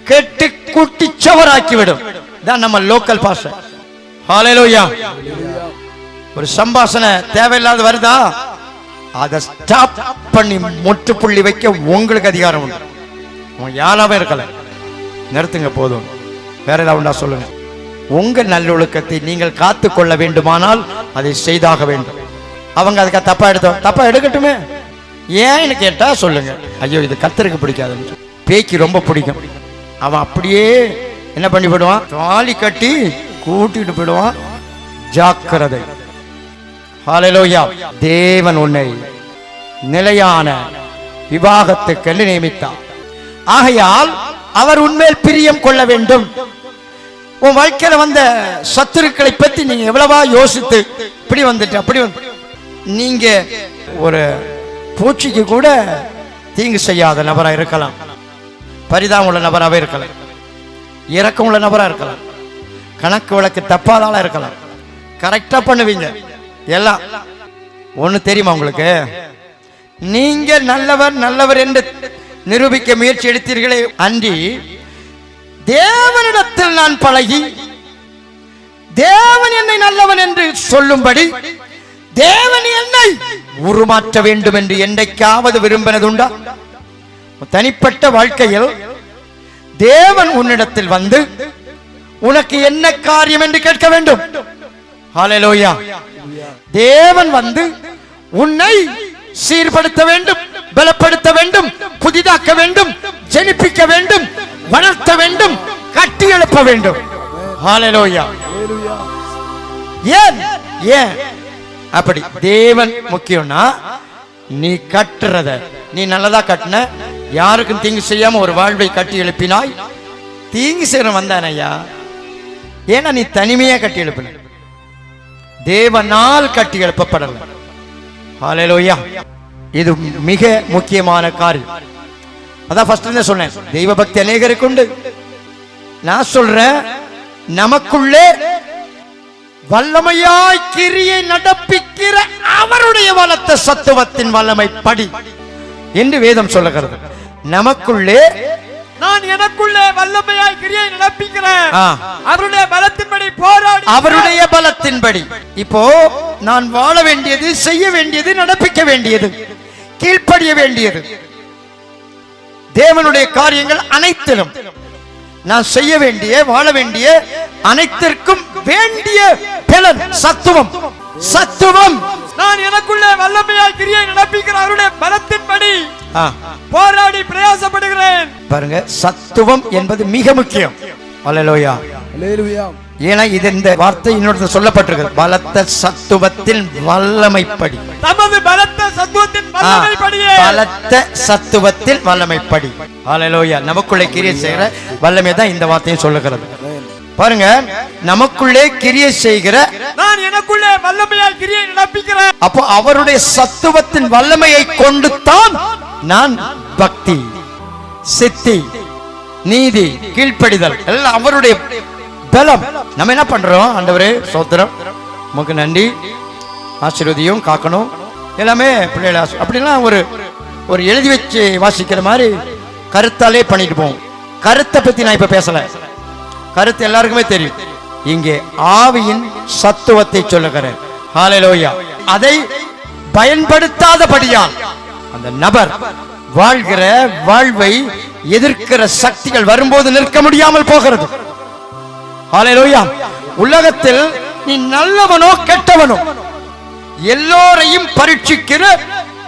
கெட்டு குட்டிச்சவராக்கிவிடும். தான் நம்ம லோக்கல் பாஷை. ஹல்லேலூயா. ஒரு சம்பாஷணை தேவையில்லாத வருதா, அதை ஸ்டாப் பண்ணி முற்றுப்புள்ளி வைக்க உங்களுக்கு அதிகாரம் உண்டு. யாராவே இருக்கல, நிறுத்துங்க போதும். வேற ஏதாவது உண்டா சொல்லுங்க. உங்க நல்லொழுக்கத்தை நீங்கள் காத்து கொள்ள வேண்டுமானால் அதை செய்தாக வேண்டும். அவங்க அதுக்கு தப்பா எடுக்கட்டுமே. ஏன்னு கேட்டா சொல்லுங்க, ஐயோ இது கர்த்தருக்கு பிடிக்காதுன்னு. பேய்க்கு ரொம்ப பிடிக்கும். அவன் அப்படியே என்ன பண்ணி போடுவான், தாலி கட்டி கூட்டிட்டு போயிடுவான். ஜாக்கிரதை. ஹல்லேலூயா. தேவன் உன்னை நிலையான விவாகத்துக்கு நியமித்தார். ஆகையால் அவர் உன்மேல் பிரியம் கொள்ள வேண்டும். உன் வாழ்க்கையில வந்த சத்துருக்களை பத்தி நீங்க எவ்வளவா யோசித்து இப்படி வந்துட்டு அப்படி வந்து, நீங்க ஒரு பூச்சிக்கு கூட தீங்கு செய்யாத நபரா இருக்கலாம், பரிதாபம் உள்ள நபராகவே இருக்கலாம், இரக்கம் உள்ள நபரா இருக்கலாம், கணக்கு வழக்கு தப்பாதால இருக்கலாம், கரெக்டா பண்ணுவீங்க எல்லாம். ஒண்ணு தெரியுமா உங்களுக்கு, நீங்க நல்லவர் நல்லவர் என்று நிரூபிக்க முயற்சி எடுத்தீர்களே அன்றி, தேவனிடத்தில் நான் பழகி தேவன் என்னை நல்லவன் என்று சொல்லும்படி தேவன் என்னை உருமாற்ற வேண்டும் என்று என்றைக்காவது விரும்பினதுண்டா? தனிப்பட்ட வாழ்க்கையில் தேவன் உன்னிடத்தில் வந்து உனக்கு என்ன காரியம் என்று கேட்க வேண்டும். ஹalleluya. தேவன் வந்து உன்னை சீர்படுத்த வேண்டும், பலப்படுத்த வேண்டும், புதிதாக்க வேண்டும், ஜெனிப்பிக்க வேண்டும், வளர்த்த வேண்டும், கட்டி எழுப்ப வேண்டும். ஹalleluya. ஏன் ஏன் அப்படி தேவன் முக்கியம்னா, நீ கட்டுறத நீ நல்லதா கட்டின, யாருக்கும் தீங்கு செய்யாம ஒரு வாழ்வை கட்டி எழுப்பினாய். தீங்கு செய்ய வந்தான் ஐயா, ஏன்னா நீ தனிமையா கட்டி எழுப்பின, தேவனால் கட்டி எழுப்பப்படல. ஹalleluya. இது மிக முக்கியமான காரியம். அதான் ஃபர்ஸ்ட் சொன்னேன், தெய்வ பக்தி அநேகருக்கு உண்டு. நான் சொல்றேன், நமக்குள்ளே வல்லமையாய் கிரியை நடப்பிக்கிற அவருடைய வளர்த்த சத்துவத்தின் வல்லமை படி என்று வேதம் சொல்லுகிறது. நமக்குள்ளே நான் எனக்குள்ளே வல்லமையாய் கிரியை நடப்பிக்கிறேன், அவருடைய பலத்தின்படி போராடி, அவருடைய பலத்தின்படி. இப்போ நான் வாழ வேண்டியது, செய்ய வேண்டியது, நடப்பிக்க வேண்டியது, கீழ்ப்படிய வேண்டியது தேவனுடைய காரியங்கள் அனைத்திலும் நான் செய்ய வேண்டிய, வாழ வேண்டிய அனைத்திற்கும் வேண்டிய பலன் சத்துவம். சத்துவம் நான் எனக்குள்ளே வல்லமையாய் கிரியை நடப்பிக்கிற அவருடைய பலத்தின்படி போராடி பிரயாசப்படுகிறேன். பாருங்க, சத்துவம் என்பது மிக முக்கியம். அல்லேலூயா. அல்லேலூயா. ஏன்னா இது இந்த வார்த்தை இன்னொரு சொல்லப்பட்டிருக்கு, பலத்த சத்துவத்தின் வல்லமைப்படி. தமது பலத்த சத்துவத்தின் வல்லமைப்படியே, பலத்த சத்துவத்தின் வல்லமைப்படி. அல்லேலூயா. நமக்குள்ளே கிரியை செய்கிற வல்லமை தான் இந்த வார்த்தையும் சொல்லுகிறது. பாருங்க, நமக்குள்ளே கிரியை செய்கிற, நான் எனக்குள்ளே வல்லமையாய் கிரியை நடப்பிக்கிறேன். அப்போ அவருடைய சத்துவத்தின் வல்லமையை கொண்டு தான் நான் பக்தி, சித்தி, நீதி, கீழ்ப்படிதல் எல்லாம் அவருடைய பலம். நம்ம என்ன பண்றோம்? ஆண்டவரே ஸ்தோத்திரம், உமக்கு நன்றி, ஆசீர்வதியும், காக்கணும், எல்லாமே பிள்ளைகளை அப்படிலாம் ஒரு எழுதி வச்சு வாசிக்கிற மாதிரி கருத்தாலே பண்ணிட்டு போவோம். கருத்தை பத்தி நான் இப்ப பேசல, கருத்து எல்லாருக்குமே தெரியும். இங்கே ஆவியின் சத்துவத்தை சொல்லுகிறேன். ஹalleluya. அதை பயன்படுத்தாதபடியால் அந்த நபர் வாழ்கிற வாழ்வை எதிர்க்கிற சக்திகள் வரும்போது நிற்க முடியாமல் போகிறது. ஹalleluya. உலகத்தில் நீ நல்லவனோ கெட்டவனோ எல்லோரையும் பரீட்சிக்கிற,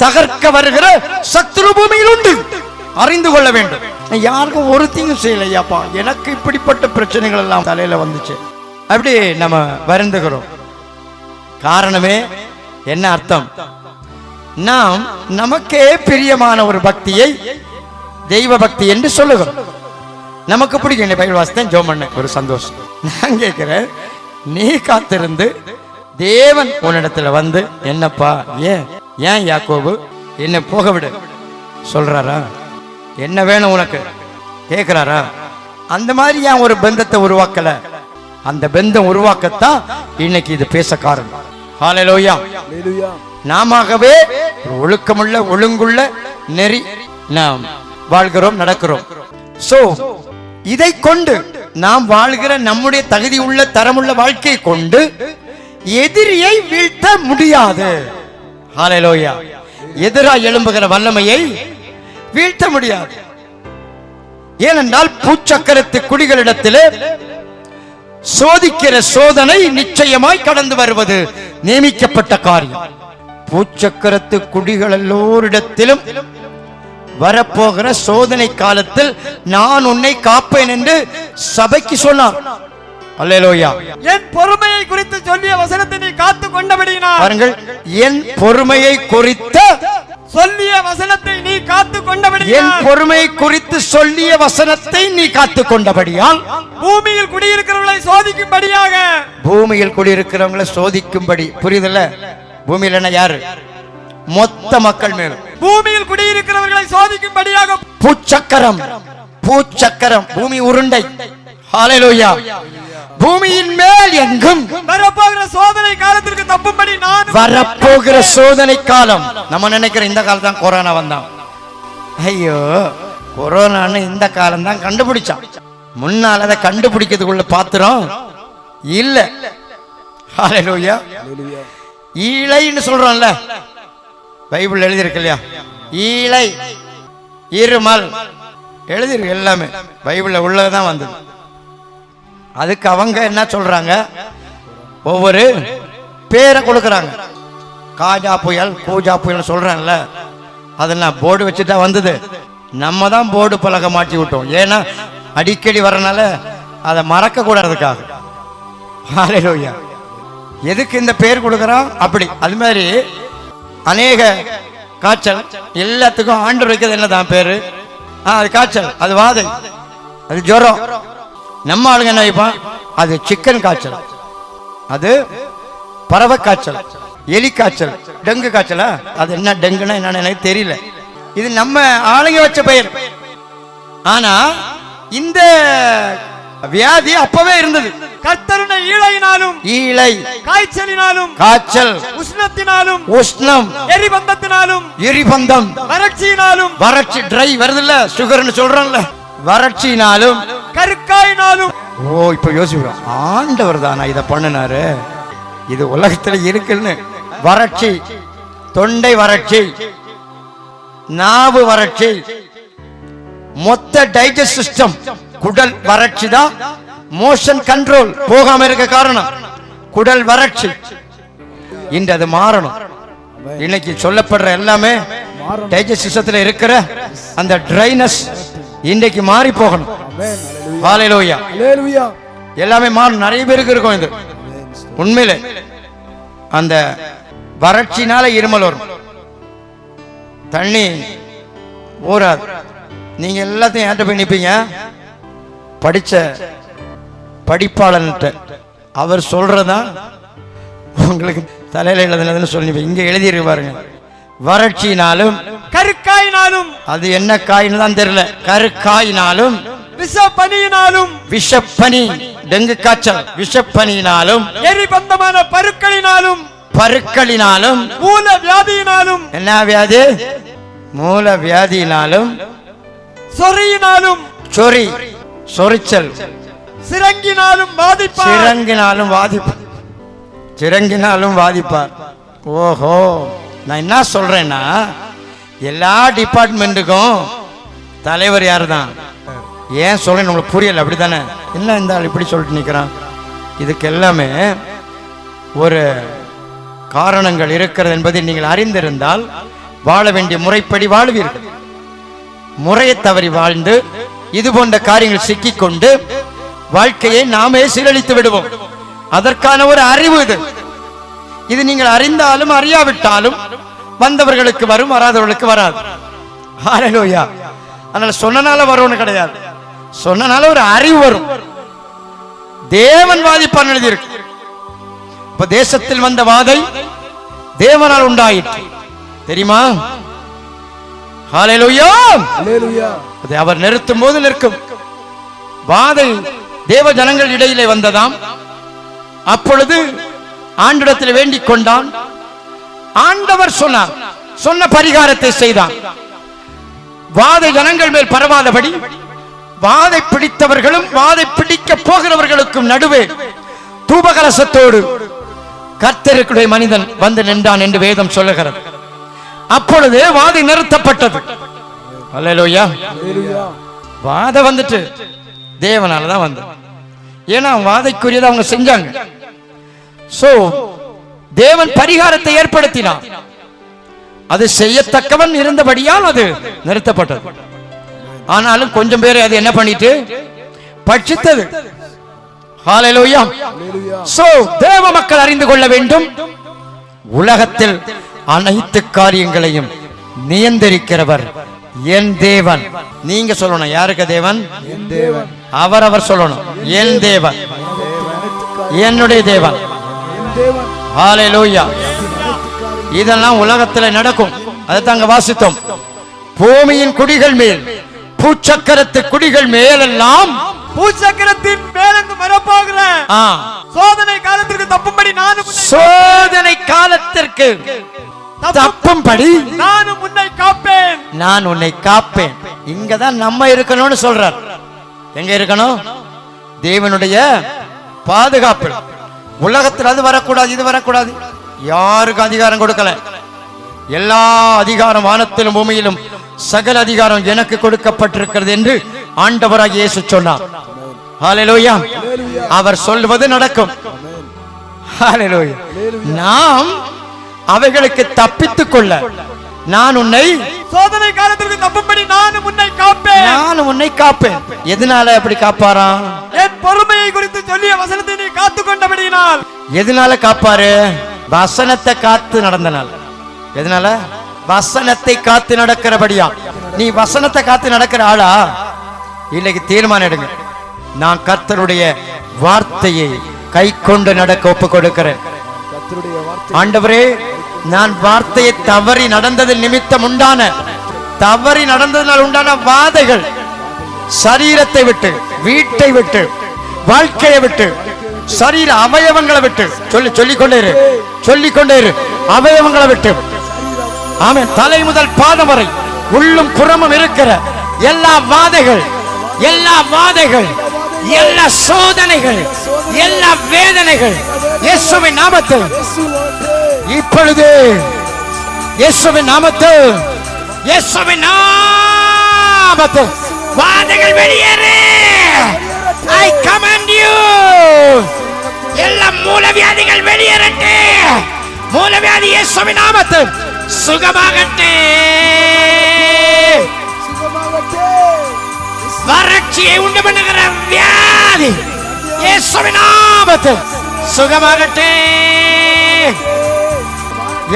தகர்க்க வருகிற சத்துரு பூமியில் உண்டு, அறிந்து கொள்ள வேண்டும். யாருக்கும் ஒரு தீங்கு செய்யலையாப்பா, எனக்கு இப்படிப்பட்ட பிரச்சனைகள் எல்லாம் தலையில வந்துச்சு, அப்படி நம்ம வருந்துகிறோம். காரணமே என்ன அர்த்தம்? நாம் நமக்கே பிரியமான ஒரு பக்தியை தெய்வ பக்தி என்று சொல்லுகிறோம். நமக்கு பிடிக்கும், பைபிள் வாசித்தேன், ஜெபம் பண்ண ஒரு சந்தோஷம். நான் கேட்கிறேன், நீ காத்திருந்து தேவன் உன்னிடத்துல வந்து, என்னப்பா ஏன் யாக்கோபு என்ன போக விடு சொல்றாரா? என்ன வேணும் உனக்கு கேட்கிறாரா? அந்த மாதிரி ஏன் ஒரு பந்தத்தை உருவாக்கல? அந்த பந்தம் உருவாக்கத்தான் இன்னைக்கு இது பேச காரணம். ஹalleluya. நாமவே ஒழுக்கமுள்ள, ஒழுங்குள்ள நெறி நாம் வாழ்கிறோம், நடக்கிறோம். சோ இதை கொண்டு நாம் வாழ்கிற நம்முடைய தகுதி உள்ள, தரமுள்ள வாழ்க்கையை கொண்டு எதிரியை வீழ்த்த முடியாது. ஹalleluya. எதிராக எழும்புகிற வல்லமையை வீழ்த்த முடியாது. ஏனென்றால் பூச்சக்கரத்து குடிகளிடத்திலே சோதிக்கிற சோதனை நிச்சயமாய் கடந்து வருவது நியமிக்கப்பட்ட காரியம். பூச்சக்கரத்து குடிகள் எல்லோரிடத்திலும் வரப்போகிற சோதனை காலத்தில் நான் உன்னை காப்பேன் என்று சபைக்கு சொன்னார். அல்லேலூயா. என் பொறுமையை குறித்து சொல்லிய வசனத்தை நீ காத்து கொண்டபடியினால், பாருங்கள், என் பொறுமையை குறித்த சொல்லிய வசனத்தை நீ காத்து கொண்டபடியால், என் பொறுமையை குறித்து சொல்லிய வசனத்தை நீ காத்து கொண்டபடியால், பூமியில் குடியிருக்கிறவர்களை சோதிக்கும்படியாக, பூமியில் குடியிருக்கிறவங்களை சோதிக்கும்படி. புரியுதுல்ல? பூமியில் என்ன யாரு? மொத்த மக்கள் மேலும் பூமியில் குடியிருக்கிறவர்களை சோதிக்கும்படியாக பூச்சக்கரம், பூச்சக்கரம் பூமி உருண்டை. ஹalleluya. பூமியின் மேல் எங்கும் வரப்போகிற சோதனை காலத்திற்கு தப்பும்படி நான், வரப்போகிற சோதனை காலம். நம்ம நினைக்கிற இந்த காலம் தான் கொரோனா வந்தான். ஐயோ, கொரோனான்னு இந்த காலம் தான் கண்டுபிடிச்சான். முன்னால் அதை கண்டுபிடிக்கிறதுக்குள்ள பாத்திரம் இல்ல. ஹalleluya. ஈழைன்னு சொல்றோம்ல, பைபிள் எழுதியிருக்கு இல்லையா? ஈழை, இருமல் எழுதியிருக்கு, எல்லாமே பைபிள்ல உள்ளதான் வந்தது. அதுக்கு அவங்க என்ன சொல்றாங்க? ஒவ்வொரு பேரை கொடுக்குறாங்க. காஜா புயல், கூஜா புயல் சொல்றேன்ல, அதெல்லாம் போர்டு வச்சுட்டா வந்தது. நம்ம தான் போர்டு பலகை மாட்டி விட்டோம். ஏன்னா அடிக்கடி வரனால அதை மறக்க கூடாதுக்காக. ஹல்லேலூயா. எதுக்கு இந்த பேர் கொடுக்குறோம்? அப்படி அது மாதிரி அநேக காய்ச்சல் எல்லாத்துக்கும் ஆண்டவர் வைக்கிறது என்னதான் பேரு? அது காய்ச்சல், அது வாதை, அது ஜுரம். நம்ம ஆளுங்க என்ன வைப்பான்? அது சிக்கன் காய்ச்சல், அது பறவை காய்ச்சல், எலி காய்ச்சல், டெங்கு காய்ச்சலா? அது என்ன டெங்குன்னா என்னன்னு எனக்கு தெரியல. இது நம்ம ஆளுங்க வச்ச பெயர். ஆனா இந்த வியாதி அப்பவே இருந்தது. கர்த்தருடைய ஈழையினாலும், ஈழை காய்ச்சலினாலும், காய்ச்சல், உஷ்ணத்தினாலும், உஷ்ணம், எரிபந்தத்தினாலும், எரிபந்தம், வறட்சியினாலும், வறட்சி, ட்ரை வருதுல்ல, சுகர்னு சொல்றோம்ல, வறட்சியினாலும், கருக்காயினாலும். ஓ இப்ப யோசிக்கிறோம், ஆண்டவர் தானா இதை பண்ணினாரு? இது உலகத்துல இருக்குன்னு. வறட்சி, தொண்டை வறட்சி, நாவு வறட்சி, மொத்த டைஜஸ்ட் சிஸ்டம், குடல் வறட்சி தான் மோஷன் கண்ட்ரோல் போகாம இருக்க காரணம் குடல் வறட்சி. இன்று அது மாறணும். இன்னைக்கு சொல்லப்படுற எல்லாமே டைஜஸ்ட் சிஸ்டத்துல இருக்கிற அந்த ட்ரைனஸ் இன்றைக்கு மாறி போகணும். ஹல்லேலூயா. எல்லாமே மாறும். நிறைய பேருக்கு இருக்கும் இது உண்மையிலே. அந்த வறட்சினால இருமல் வரும், தண்ணி ஊறாது. நீங்க எல்லாத்தையும் ஏற்ற போய் நிப்பீங்க படிச்ச படிப்பாளன்ட்ட, அவர் சொல்றதான் உங்களுக்கு தலையில எழுதுனதுன்னு சொல்லி இங்க எழுதியிருக்கு பாருங்க. வறட்சியினாலும், கருக்காயினாலும், அது என்ன காயின்னு தான் தெரியல, கருக்காயினாலும், விஷப்பனியினாலும், விஷப்பனி டெங்கு காய்ச்சல், விஷப்பனியினாலும், எரிபந்தமான பருக்களினாலும், பருக்களினாலும், மூல வியாதியினாலும், என்ன வியாதி? மூல வியாதியினாலும், சொறியினாலும், சொறி சொரிச்சல், சிரங்கினாலும் பாதிப்பார். சிரங்கினாலும் பாதிப்பார், சிரங்கினாலும் பாதிப்பார். ஓஹோ, நான் என்ன சொல்றேன்னா எல்லா டிபார்ட்மெண்ட்டுக்கும் தலைவர் யாரு தான்? ஏன் சொல்றேன் உங்களுக்கு புரியல, அப்படித்தானே? என்ன இந்த ஆள் இப்படி சொல்லிட்டு நிற்கிறான்? இதுக்கு எல்லாமே ஒரு காரணங்கள் இருக்கிறது என்பதை நீங்கள் அறிந்திருந்தால் வாழ வேண்டிய முறைப்படி வாழ்வீர்கள். முறையை தவறி வாழ்ந்து இது போன்ற காரியங்கள் சிக்கிக்கொண்டு வாழ்க்கையை நாமே சீரழித்து விடுவோம். அதற்கான ஒரு அறிவு இது. இது நீங்கள் அறிந்தாலும் அறியாவிட்டாலும் வந்தவர்களுக்கு வரும், வராதவர்களுக்கு வராது. ஹல்லேலூயா. அதனால சொன்னனால வரும்னு கிடையாது, சொன்னனால ஒரு அறிவு வரும். தேவன் வாதிப்பான் எழுதியிருக்கு. இப்ப தேசத்தில் வந்த வாதை தேவனால் உண்டாயிற்று, தெரியுமா? ஹல்லேலூயா. அதை அவர் நிறுத்தும் போது நிற்கும். வாதை தேவ ஜனங்கள் இடையிலே வந்ததாம். அப்பொழுது ஆண்டவரிடத்தில் வேண்டிக் கொண்டான். ஆண்டவர் சொன்னார், சொன்ன பரிகாரத்தை செய்தான். வாதை ஜனங்கள் மேல் பரவாதபடி வாதை பிடித்தவர்களும் வாதை பிடிக்க போகிறவர்களுக்கும் நடுவே தூபகலசத்தோடு கர்த்தருடைய மனிதன் வந்து நின்றான் என்று வேதம் சொல்லுகிறது. அப்பொழுது வாதை நிறுத்தப்பட்டது. அல்லேலூயா. வாதை வந்துட்டு தேவனாலதான் வந்து, ஏன்னா வாதைக்குரியதை அவங்க செஞ்சாங்க. சோ தேவன் பரிகாரத்தை ஏற்படுத்தினான். அது செய்யத்தக்கவன் இருந்தபடியால் அது நிறுத்தப்பட்டது. ஆனாலும் கொஞ்சம் பேர் அது என்ன பண்ணிட்டு பட்சித்தது. ஹல்லேலூயா. சோ தேவ மக்கள் அறிந்து கொள்ள வேண்டும், உலகத்தில் அனைத்து காரியங்களையும் நியந்திரிக்கிறவர் என் தேவன். நீங்க சொல்லணும், யாருக்கு தேவன்? அவர் சொல்லணும், என் தேவன், என்னுடைய தேவன். ஹல்லேலூயா. இதெல்லாம் உலகத்தில் நடக்கும். அதைத்தாங்க வாசித்தோம். பூமியின் குடிகள் மேல், பூச்சக்கரத்து குடிகள் மேலெல்லாம், பூச்சக்கரத்தின் மேலிருந்து வரப்போகிற சோதனை காலத்திற்கு தப்பும்படி நானும், சோதனை காலத்திற்கு தப்பும்படி நானும் உன்னை காப்பேன், நான் உன்னை காப்பேன். இங்கதான் நம்ம இருக்கணும்னு சொல்றார். எங்க இருக்கணும்? தேவனுடைய பாதுகாப்பு. உலகத்தில் அது வரக்கூடாது, இது வரக்கூடாது, யாருக்கு அதிகாரம் கொடுக்கல. எல்லா அதிகாரம் வானத்திலும் பூமியிலும் சகல அதிகாரம் எனக்கு கொடுக்கப்பட்டிருக்கிறது என்று ஆண்டவராகிய இயேசு சொன்னார். ஹல்லேலூயா. அவர் சொல்வது நடக்கும். ஹalleluya. நாம் அவைகளுக்கு தப்பித்துக் கொள்ள நான் உன்னை சோதனை காலத்திற்கு தப்பும்படி நான் உன்னை காப்பேன். நான் உன்னை காப்பேன். எதனால அப்படி காப்பாராம்? என் பொறுமையை குறித்து சொல்லிய வசனத்தை நீ காத்துக் கொண்டபடியினால். எதனால காப்பாரு? வசனத்தை காத்து நடந்தனால். எதனால? வசனத்தை காத்து நடக்கிறபடியா. நீ வசனத்தை காத்து நடக்கிற ஆளா? இன்னைக்கு தீர்மானம் எடுங்க. நான் கர்த்தருடைய வார்த்தையை கை கொண்டு நடக்க ஒப்பு கொடுக்கிறேன். ஆண்டவரே, நான் வார்த்தையை தவறி நடந்தது நிமித்தம் உண்டான தவறி நடந்ததனால் உண்டான வாதைகள், சரீரத்தை விட்டு, வீட்டை விட்டு, வாழ்க்கையை விட்டு, சரீர அவயவங்களை விட்டு, சொல்லிக்கொண்டே இரு, அவயவங்களை விட்டு, ஆமென், தலை முதல் பாதம் வரை உள்ளும் புறமும் இருக்கிற எல்லா வாதைகள், எல்லா சோதனைகள், எல்லா வேதனைகள் இயேசுவின் நாமத்தில் இப்பொழுது, இயேசுவின் நாமத்தில் வாதைகள் வெளியேறு. I command you. எல்லா மூலவியாதிகள் வெளியேறட்டு. மூலவியாதி இயேசுவின் நாமத்தில் சுகமாகட்டு. வறட்சியை உண்டு பண்ணுகிற வியாதி இயேசுவின் நாமத்தில் சுகமாகட்டு.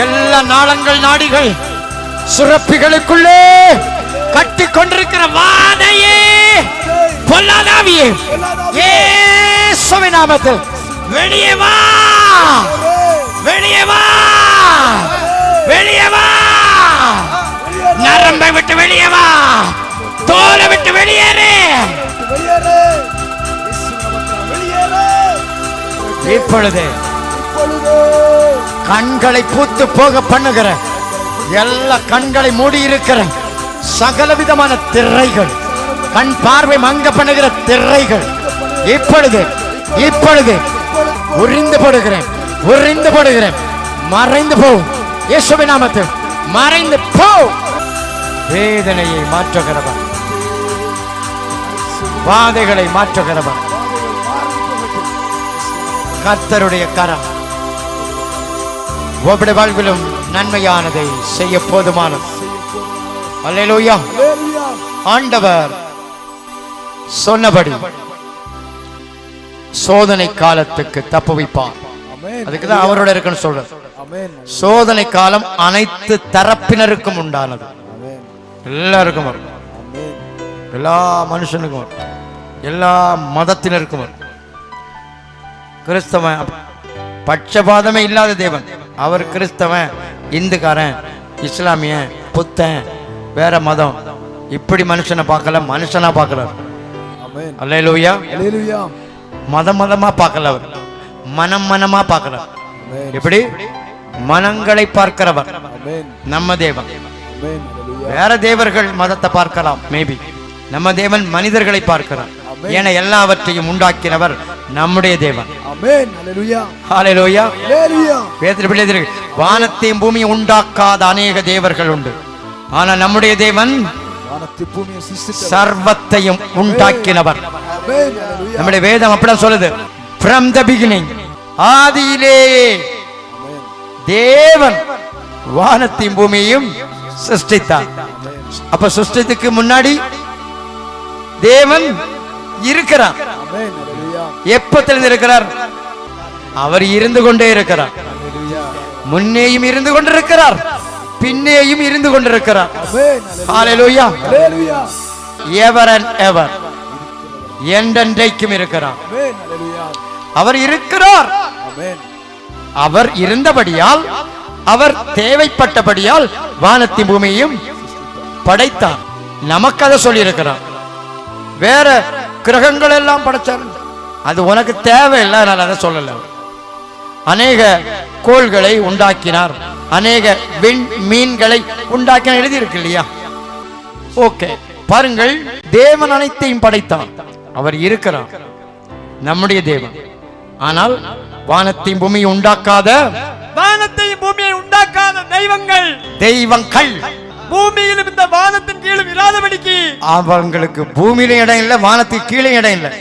எல்லா நாளங்கள், நாடிகள், சுரப்பிகளுக்குள்ளே கட்டி கொண்டிருக்கிற வாதையே, பொல்லாதாவியே இயேசுவின் நாமத்தில் வெளியே வா, வெளியே வா, வெளியே வா. நரம்பை விட்டு வெளியே வா, தோலை விட்டு வெளியேறு. இப்பொழுது கண்களை பூத்து போக பண்ணுகிற, எல்லா கண்களை மூடி இருக்கிற சகல விதமான திரைகள், கண் பார்வை மங்க பண்ணுகிற திரைகள் இப்பொழுது உரிந்து போடுகிறேன், மறைந்து போ. இயேசுவின் நாமத்தில் மறைந்து போ. வேதனையை மாற்றுகிறவன், வாதைகளை மாற்றுகிறவன் கர்த்தருடைய கரம் ஒவ்வொரு வாழ்விலும் நன்மையானதை செய்ய போதுமானது. அல்லேலூயா. ஆண்டவர் சொன்னபடி சோதனை காலத்துக்கு தப்புவிப்பார். அதுக்குதான் அவரோட இருக்குன்னு சொல்றது. சோதனை காலம் அனைத்து தரப்பினருக்கும் உண்டானது. எல்லாருக்கும் வரும், எல்லா மனுஷனுக்கும் வரும், எல்லா மதத்தினருக்கும் வரும். கிறிஸ்தவன் பட்சபாதமே இல்லாத தேவன். அவர் கிறிஸ்தவன், இந்துக்காரன், இஸ்லாமிய, புத்தன், வேற மதம், இப்படி மனுஷனை பார்க்கல, மனுஷனா பார்க்கிறார். அல்லேலூயா. மதமா பார்க்கல, அவர் மனமா பார்க்கிறார். எப்படி? மனங்களை பார்க்கிறவர் நம்ம தேவன். வேற தேவர்கள் மதத்தை பார்க்கலாம், மேபி. நம்ம தேவன் மனிதர்களை பார்க்கிறார். ஏன்னா எல்லாவற்றையும் உண்டாக்கினவர் நம்முடைய தேவன். ஹல்லேலூயா. வானத்தையும் பூமியை உண்டாக்காத அநேக தேவர்கள் உண்டு. ஆனா நம்முடைய தேவன் சர்வத்தையும் உண்டாக்கினவர். நம்முடைய வேதம் அப்படிதான் சொல்லுது. From the beginning, ஆதியிலேயே தேவன் வானத்தையும் பூமியையும் சிருஷ்டித்தார். அப்ப சிருஷ்டித்துக்கு முன்னாடி தேவன் இருக்கிறார். எப்பத்திலிருந்து இருக்கிறார்? அவர் இருந்து கொண்டே இருக்கிறார். முன்னேயும் இருந்து கொண்டிருக்கிறார், பின்னேயும் இருந்து கொண்டிருக்கிறார். ஹல்லேலூயா. எவர் அண்ட் எவர், என்றென்றைக்கும் இருக்கிறார். அவர் இருக்கிறார். அவர் இருந்தபடியால், அவர் தேவைப்பட்டபடியால் வானத்தின் பூமியையும் படைத்தார். நமக்கு அதை சொல்லி இருக்கிறார். வேற கிரகங்கள் எல்லாம் படைச்சார், அது உனக்கு தேவையில்லை, அதனால அதை சொல்லல. அநேக கோள்களை உண்டாக்கினார், அநேக மீன்களை உண்டாக்கினார், எழுதி இருக்கு இல்லையா? ஓகே, பாருங்கள், தேவன் அனைத்தையும் படைத்தார். அவர் இருக்கிறார், நம்முடைய தேவன். ஆனால் வானத்தையும் பூமியை உண்டாக்காத, வானத்தையும் பூமியை உண்டாக்காத தெய்வங்கள் பூமியிலும் இந்த வானத்தின் கீழும் இராதபடிக்கு, அவங்களுக்கு பூமியிலும் இடம் இல்லை, வானத்துக்கு கீழே இடம் இல்லை.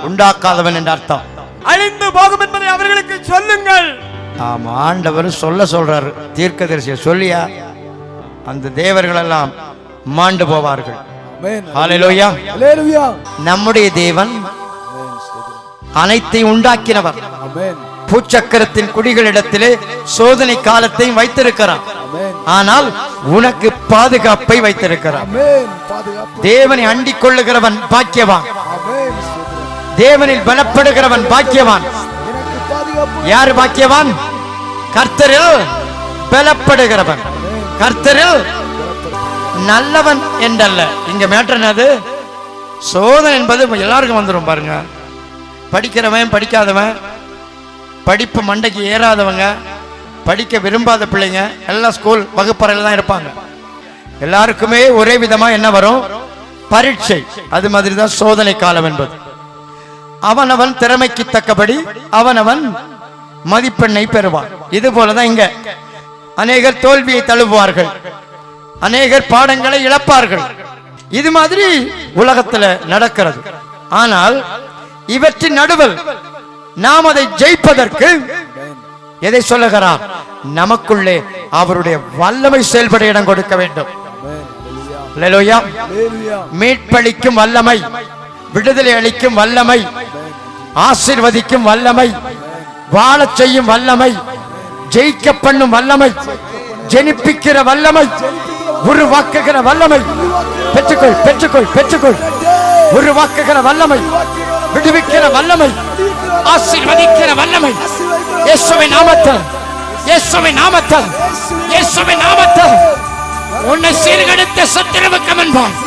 உண்டாக்காதவன் என்ற அர்த்தம். அழிந்து போகும் என்பதை அவர்களுக்கு சொல்லுங்கள். ஆமா, ஆண்டவர் சொல்றாரு, தீர்க்கதரிசியை சொல்லியா அந்த தேவர்கள் எல்லாம் மாண்டு போவார்கள். ஹல்லேலூயா. நம்முடைய தேவன் அனைத்தை உண்டாக்கினவர். பூச்சக்கரத்தின் குடிகளிடத்திலே சோதனை காலத்தை வைத்திருக்கிறார். ஆனால் உனக்கு பாதுகாப்பை வைத்திருக்கிறார். தேவனை அண்டிக் கொள்ளுகிறவன் பாக்கியவான். தேவனில் பலப்படுகிறவன் பாக்கியவான். யார் பாக்கியவான்? கர்த்தரில் பலப்படுகிறவன். கர்த்தரில் நல்லவன் என்றல்ல. இங்க மேட்டர் என்னது? சோதனை என்பது எல்லாருக்கும் வந்துடும் பாருங்க. படிக்கிறவன், படிக்காதவன், படிப்பு மண்டைக்கு ஏறாதவங்க, படிக்க விரும்பாத பிள்ளைங்க எல்லாம் ஸ்கூல் வகுப்பறையில் தான் இருப்பாங்க. எல்லாருக்குமே ஒரே விதமா என்ன வரும்? பரீட்சை. அது மாதிரி தான் சோதனை காலம் என்பது. அவனவன் திறமைக்கு தக்கபடி அவனவன் மதிப்பெண்ணை பெறுவான். இது போலதான் இங்க அநேகர் தோல்வியை தழுவுவார்கள், அநேகர் பாடங்களை இழப்பார்கள். இது மாதிரி உலகத்துல நடக்கிறது. ஆனால் இவற்றின் நடுவில் நாம் அதை ஜெயிப்பதற்கு எதை சொல்லுகிறார்? நமக்குள்ளே அவருடைய வல்லமை செயல்பட இடம் கொடுக்க வேண்டும். அல்லேலூயா. மீட்பளிக்கும் வல்லமை, விடுதலை அளிக்கும் வல்லமை, ஆசீர்வதிக்கும் வல்லமை, வாழச் செய்யும் வல்லமை, ஜெயிக்க பண்ணும் வல்லமை, ஜெனிப்பிக்கிற வல்லமை, உருவாக்குகிற வல்லமை. பெற்றுக்கொள், பெற்றுக்கொள், பெற்றுக்கொள். உருவாக்குகிற வல்லமை, விடுவிக்கிற வல்லமை, ஆசீர்வதிக்கிற வல்லமை. இயேசுவின் நாமத்தில், இயேசுவின் நாமத்தில், இயேசுவின் நாமத்தில் உன்னை சீர்கெடுத்த சத்துருவுக்கு முன்பாய்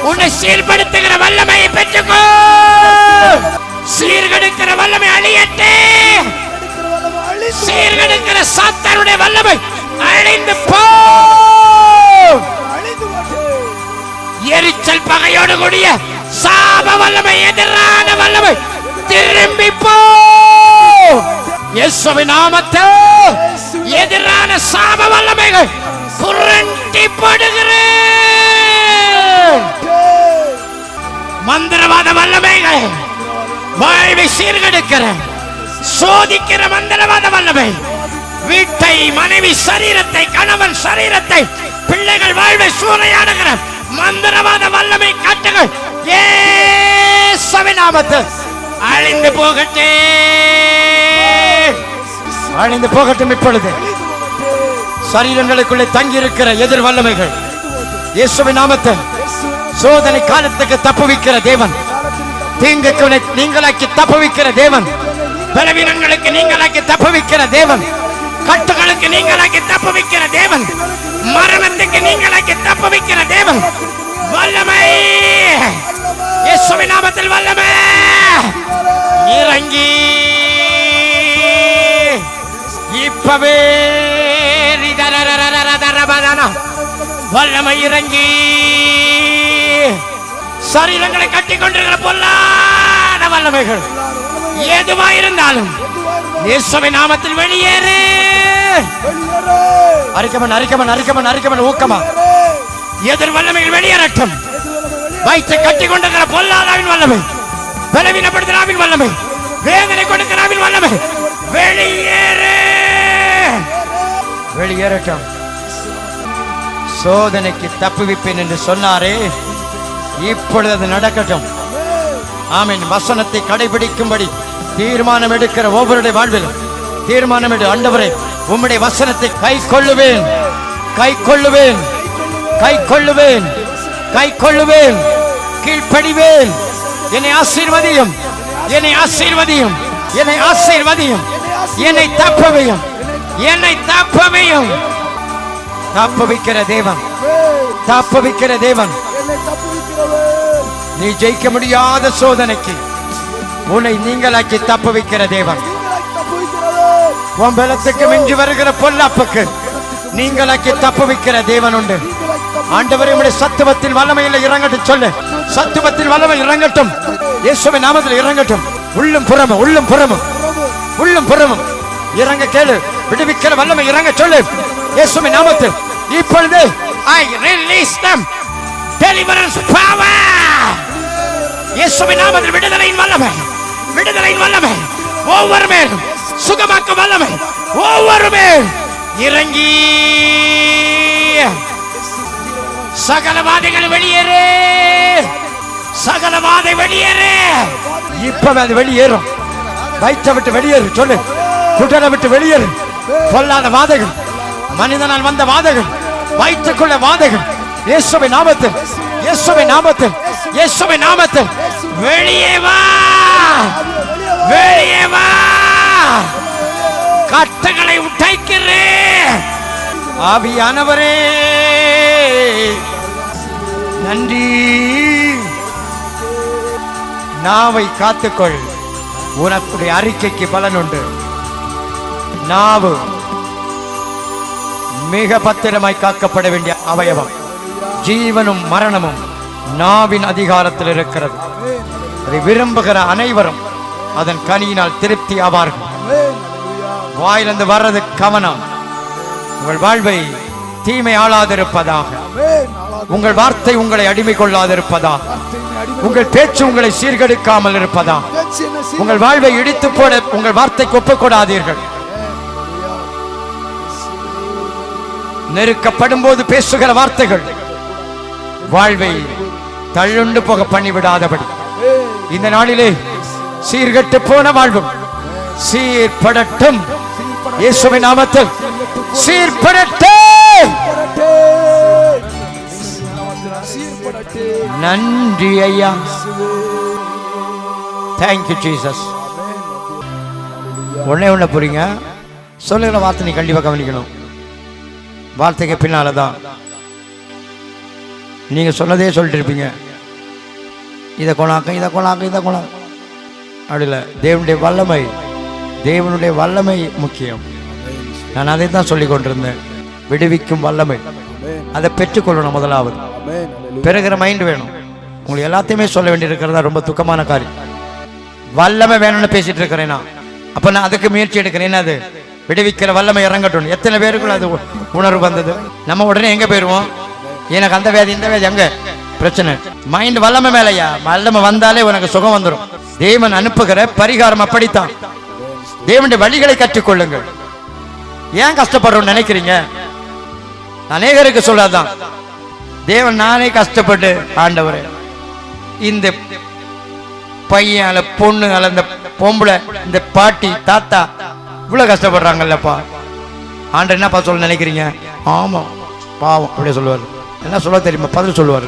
உன்னை சீர்படுத்துகிற வல்லமையை பெற்றுக்கொள். சீர்கெடுக்கிற வல்லமை அழியட்டே. சீர்கெடுக்கிற சாத்தானுடைய வல்லமை அழிந்து போ. எரிச்சல் பகையோடு கூடிய சாப வல்லமை, எதிரான வல்லமை திரும்பி போ. இயேசுவின் நாமத்தில் எதிரான சாப வல்லமைகள் புரட்டி போடுகிறேன். மந்திரவாத வல்லமைகள், வாழ்வை சீர்கெடுக்கிற சோதிக்கிற மந்திரவாத வல்லமை, வீட்டை, மனைவி சரீரத்தை, கணவன் சரீரத்தை, பிள்ளைகள் வாழ்வை சூறையாடுகிற மந்திரவாத வல்லமை காட்டுகள் இயேசுவின் நாமத்தில் அழிந்து போகட்டே. அழிந்து போகட்டும். இப்பொழுது சரீரங்களுக்குள்ளே தங்கி இருக்கிற எதிர் வல்லமைகள் இயேசுவின் நாமத்தில் சோதனை காலத்துக்கு தப்புவிக்கிற தேவன், தீங்குக்கு நீங்களாக்கி தப்புவிக்கிற தேவன், பலவீனங்களுக்கு நீங்களாக்கி தப்புவிக்கிற தேவன், கட்டுகளுக்கு நீங்களாக்கி தப்புவிக்கிற தேவன், மரணத்துக்கு நீங்களாக்கி தப்புவிக்கிற தேவன். வல்லமை இயேசுவின் நாமத்தில் வல்லமை இறங்கி இப்பவே வல்லமை இறங்கி சரீரங்களை கட்டிக் கொண்டிருக்கிற பொல்லாத வல்லமைகள் எதுவாயிருந்தாலும் இயேசுவின் நாமத்தில் வெளியேறு. அறிக்கமன், அறிக்கமன், அறிக்கமன், அறிக்கமன், ஊக்கமா எதிர் வல்லமைகள் வெளியேறட்டும். வயிற்றை கட்டி கொண்டிருக்கிற பொல்லாதாவின் வல்லமை, பலவீனப்படுத்துறாவின் வல்லமை, வேதனை கொடுக்கிறாவின் வல்லமை வெளியேறு. வெளியேறட்டும். சோதனைக்கு தப்புவிப்பேன் என்று சொன்னாரே, இப்பொழுது அது நடக்கட்டும். ஆமென். வசனத்தை கடைபிடிக்கும்படி தீர்மானம் எடுக்கிற ஒவ்வொருடைய வாழ்விலும் தீர்மானம் எடு. ஆண்டவரே, உம்முடைய வசனத்தை கை கொள்ளுவேன், கை கொள்ளுவேன், கை கொள்ளுவேன், கை கொள்ளுவேன், கீழ்ப்படிவேன். என்னை ஆசீர்வதியும், என்னை ஆசீர்வதியும், என்னை ஆசீர்வதியும், என்னை தப்பவையும், என்னை தப்பவையும். தப்புவிக்கிற தேவன், தப்புவிக்கிற தேவன். நீ ஜெயிக்க முடியாத சோதனைக்கு உன்னை நீங்களாக்கி தப்புவிக்கிற தேவன். உன் பலத்துக்கு மிஞ்சி வருகிற பொல்லாப்புக்கு நீங்களாக்கி தப்புவிக்கிற தேவன் உண்டு. ஆண்டவரே, உம்முடைய சத்துவத்தில் வல்லமையில் இறங்கட்டும். சொல்லு, சத்துவத்தில் வல்லமை இறங்கட்டும். இயேசுவின் நாமத்தில் இறங்கட்டும். உள்ளும் புறமும், உள்ளும் புறமும், உள்ளும் புறமும் இறங்க கேளு. விடுவிக்கிற வல்லமை இறங்க சொல்லு. இயேசுவின் நாமத்தில் இப்பொழுது I release them deliverance power. இயேசுவின் நாமத்தில் விடுதலையின் வல்லமை, விடுதலையின் வல்லமை, ஒவ்வொரு மேலும் சுகமாக்க வல்லமை ஒவ்வொரு மேல் இறங்கி சகலவாதைகள் வெளியேறு, சகலவாதை வெளியேறு. இப்ப அது வெளியேறும். வயிற்றை விட்டு வெளியேறு. சொல்லு, குடலை விட்டு வெளியேறு. பொல்லாத வாதைகள், மனிதனால் வந்த வாதைகள், வயிற்றுக்குள்ள வாதைகள், இயேசுவின் நாமத்தில், இயேசுவின் நாமத்தில், இயேசுவின் நாமத்தில் வெளியே வா, வெளியே வா. கட்டுகளை உடைக்கிறேன். ஆவியானவரே நன்றி. நாவை காத்துக்கொள், உனக்குடைய அறிக்கைக்கு பலன் உண்டு. நாவு மிக பத்திரமாய் காக்கப்பட வேண்டிய அவயவம். ஜீவனும் மரணமும் நாவின் அதிகாரத்தில் இருக்கிறது. அதை விரும்புகிற அனைவரும் அதன் கனியினால் திருப்தி ஆவார்கள். வாயிலிருந்து வர்றது கவனம். உங்கள் வாழ்வை தீமை ஆளாதிருப்பதாக. உங்கள் வார்த்தை உங்களை அடிமை கொள்ளாதிருப்பதாக. உங்கள் பேச்சு உங்களை சீர்கெடுக்காமல் இருப்பதாக. உங்கள் வாழ்வை இடித்து போட உங்கள் வார்த்தைக்கு ஒப்புக்கொடாதீர்கள். நெருக்கப்படும் போது பேசுகிற வார்த்தைகள் வாழ்வை தள்ளுண்டு போக பண்ணிவிடாதபடி இந்த நாளிலே சீர்கெட்டு போன வாழ்வும் சீர்படட்டும். இயேசுவின் நாமத்தில் சீர்படட்டும். நன்றி ஐயா. Thank you Jesus. ஒண்ணே புரியுங்க. சொல்லுகிற வார்த்தை நீ கண்டிப்பா கவனிக்கணும். வார்த்தைக்கு பின்னால்தான் நீங்க சொன்னதே சொல்லிட்டு இருப்பீங்க. இதை கொணாக்க, இதை கொணாக்க, இதை கொணாக்க அப்படி இல்லை. தேவனுடைய வல்லமை, தேவனுடைய வல்லமை முக்கியம். நான் அதை தான் சொல்லி கொண்டிருந்தேன். விடுவிக்கும் வல்லமை, அதை பெற்றுக்கொள்ளணும் முதலாவது. பெறுகிற மைண்ட் வேணும். உங்களுக்கு எல்லாத்தையுமே சொல்ல வேண்டியிருக்கிறதா ரொம்ப துக்கமான காரியம். வல்லமை வேணும்னு பேசிட்டு இருக்கிறேன் நான். அப்ப நான் அதுக்கு முயற்சி எடுக்கிறேன். என்னது? விடுவிக்கிற வல்லமை இறங்கட்டும். எத்தனை பேருக்குள்ள அது உணர்வு வந்தது? நம்ம உடனே எங்க போயிருவோம்? எனக்கு அந்த வேதி இந்த வேதி அங்க பிரச்சனை. மைண்ட் வல்லமை மேலையா. வல்லமை வந்தாலே உனக்கு சுகம் வந்துடும். தேவன் அனுப்புகிற பரிகாரம் அப்படித்தான். தேவனுடைய வழிகளை கற்றுக்கொள்ளுங்கள். ஏன் கஷ்டப்படுறோம் நினைக்கிறீங்க? அநேகருக்கு சொல்லாதான். தேவன் நானே கஷ்டப்பட்டு, ஆண்டவரே இந்த பையன் பொண்ணு இந்த பொம்பளை, இந்த பாட்டி தாத்தா இவ்வளவு கஷ்டப்படுறாங்கல்லப்பா, ஆண்டவர் என்னப்பா சொல்ல நினைக்கிறீங்க? ஆமா பாவம் அப்படியே சொல்லுவார். என்ன சொல்ல தெரியுமா? பதில் சொல்லுவார்.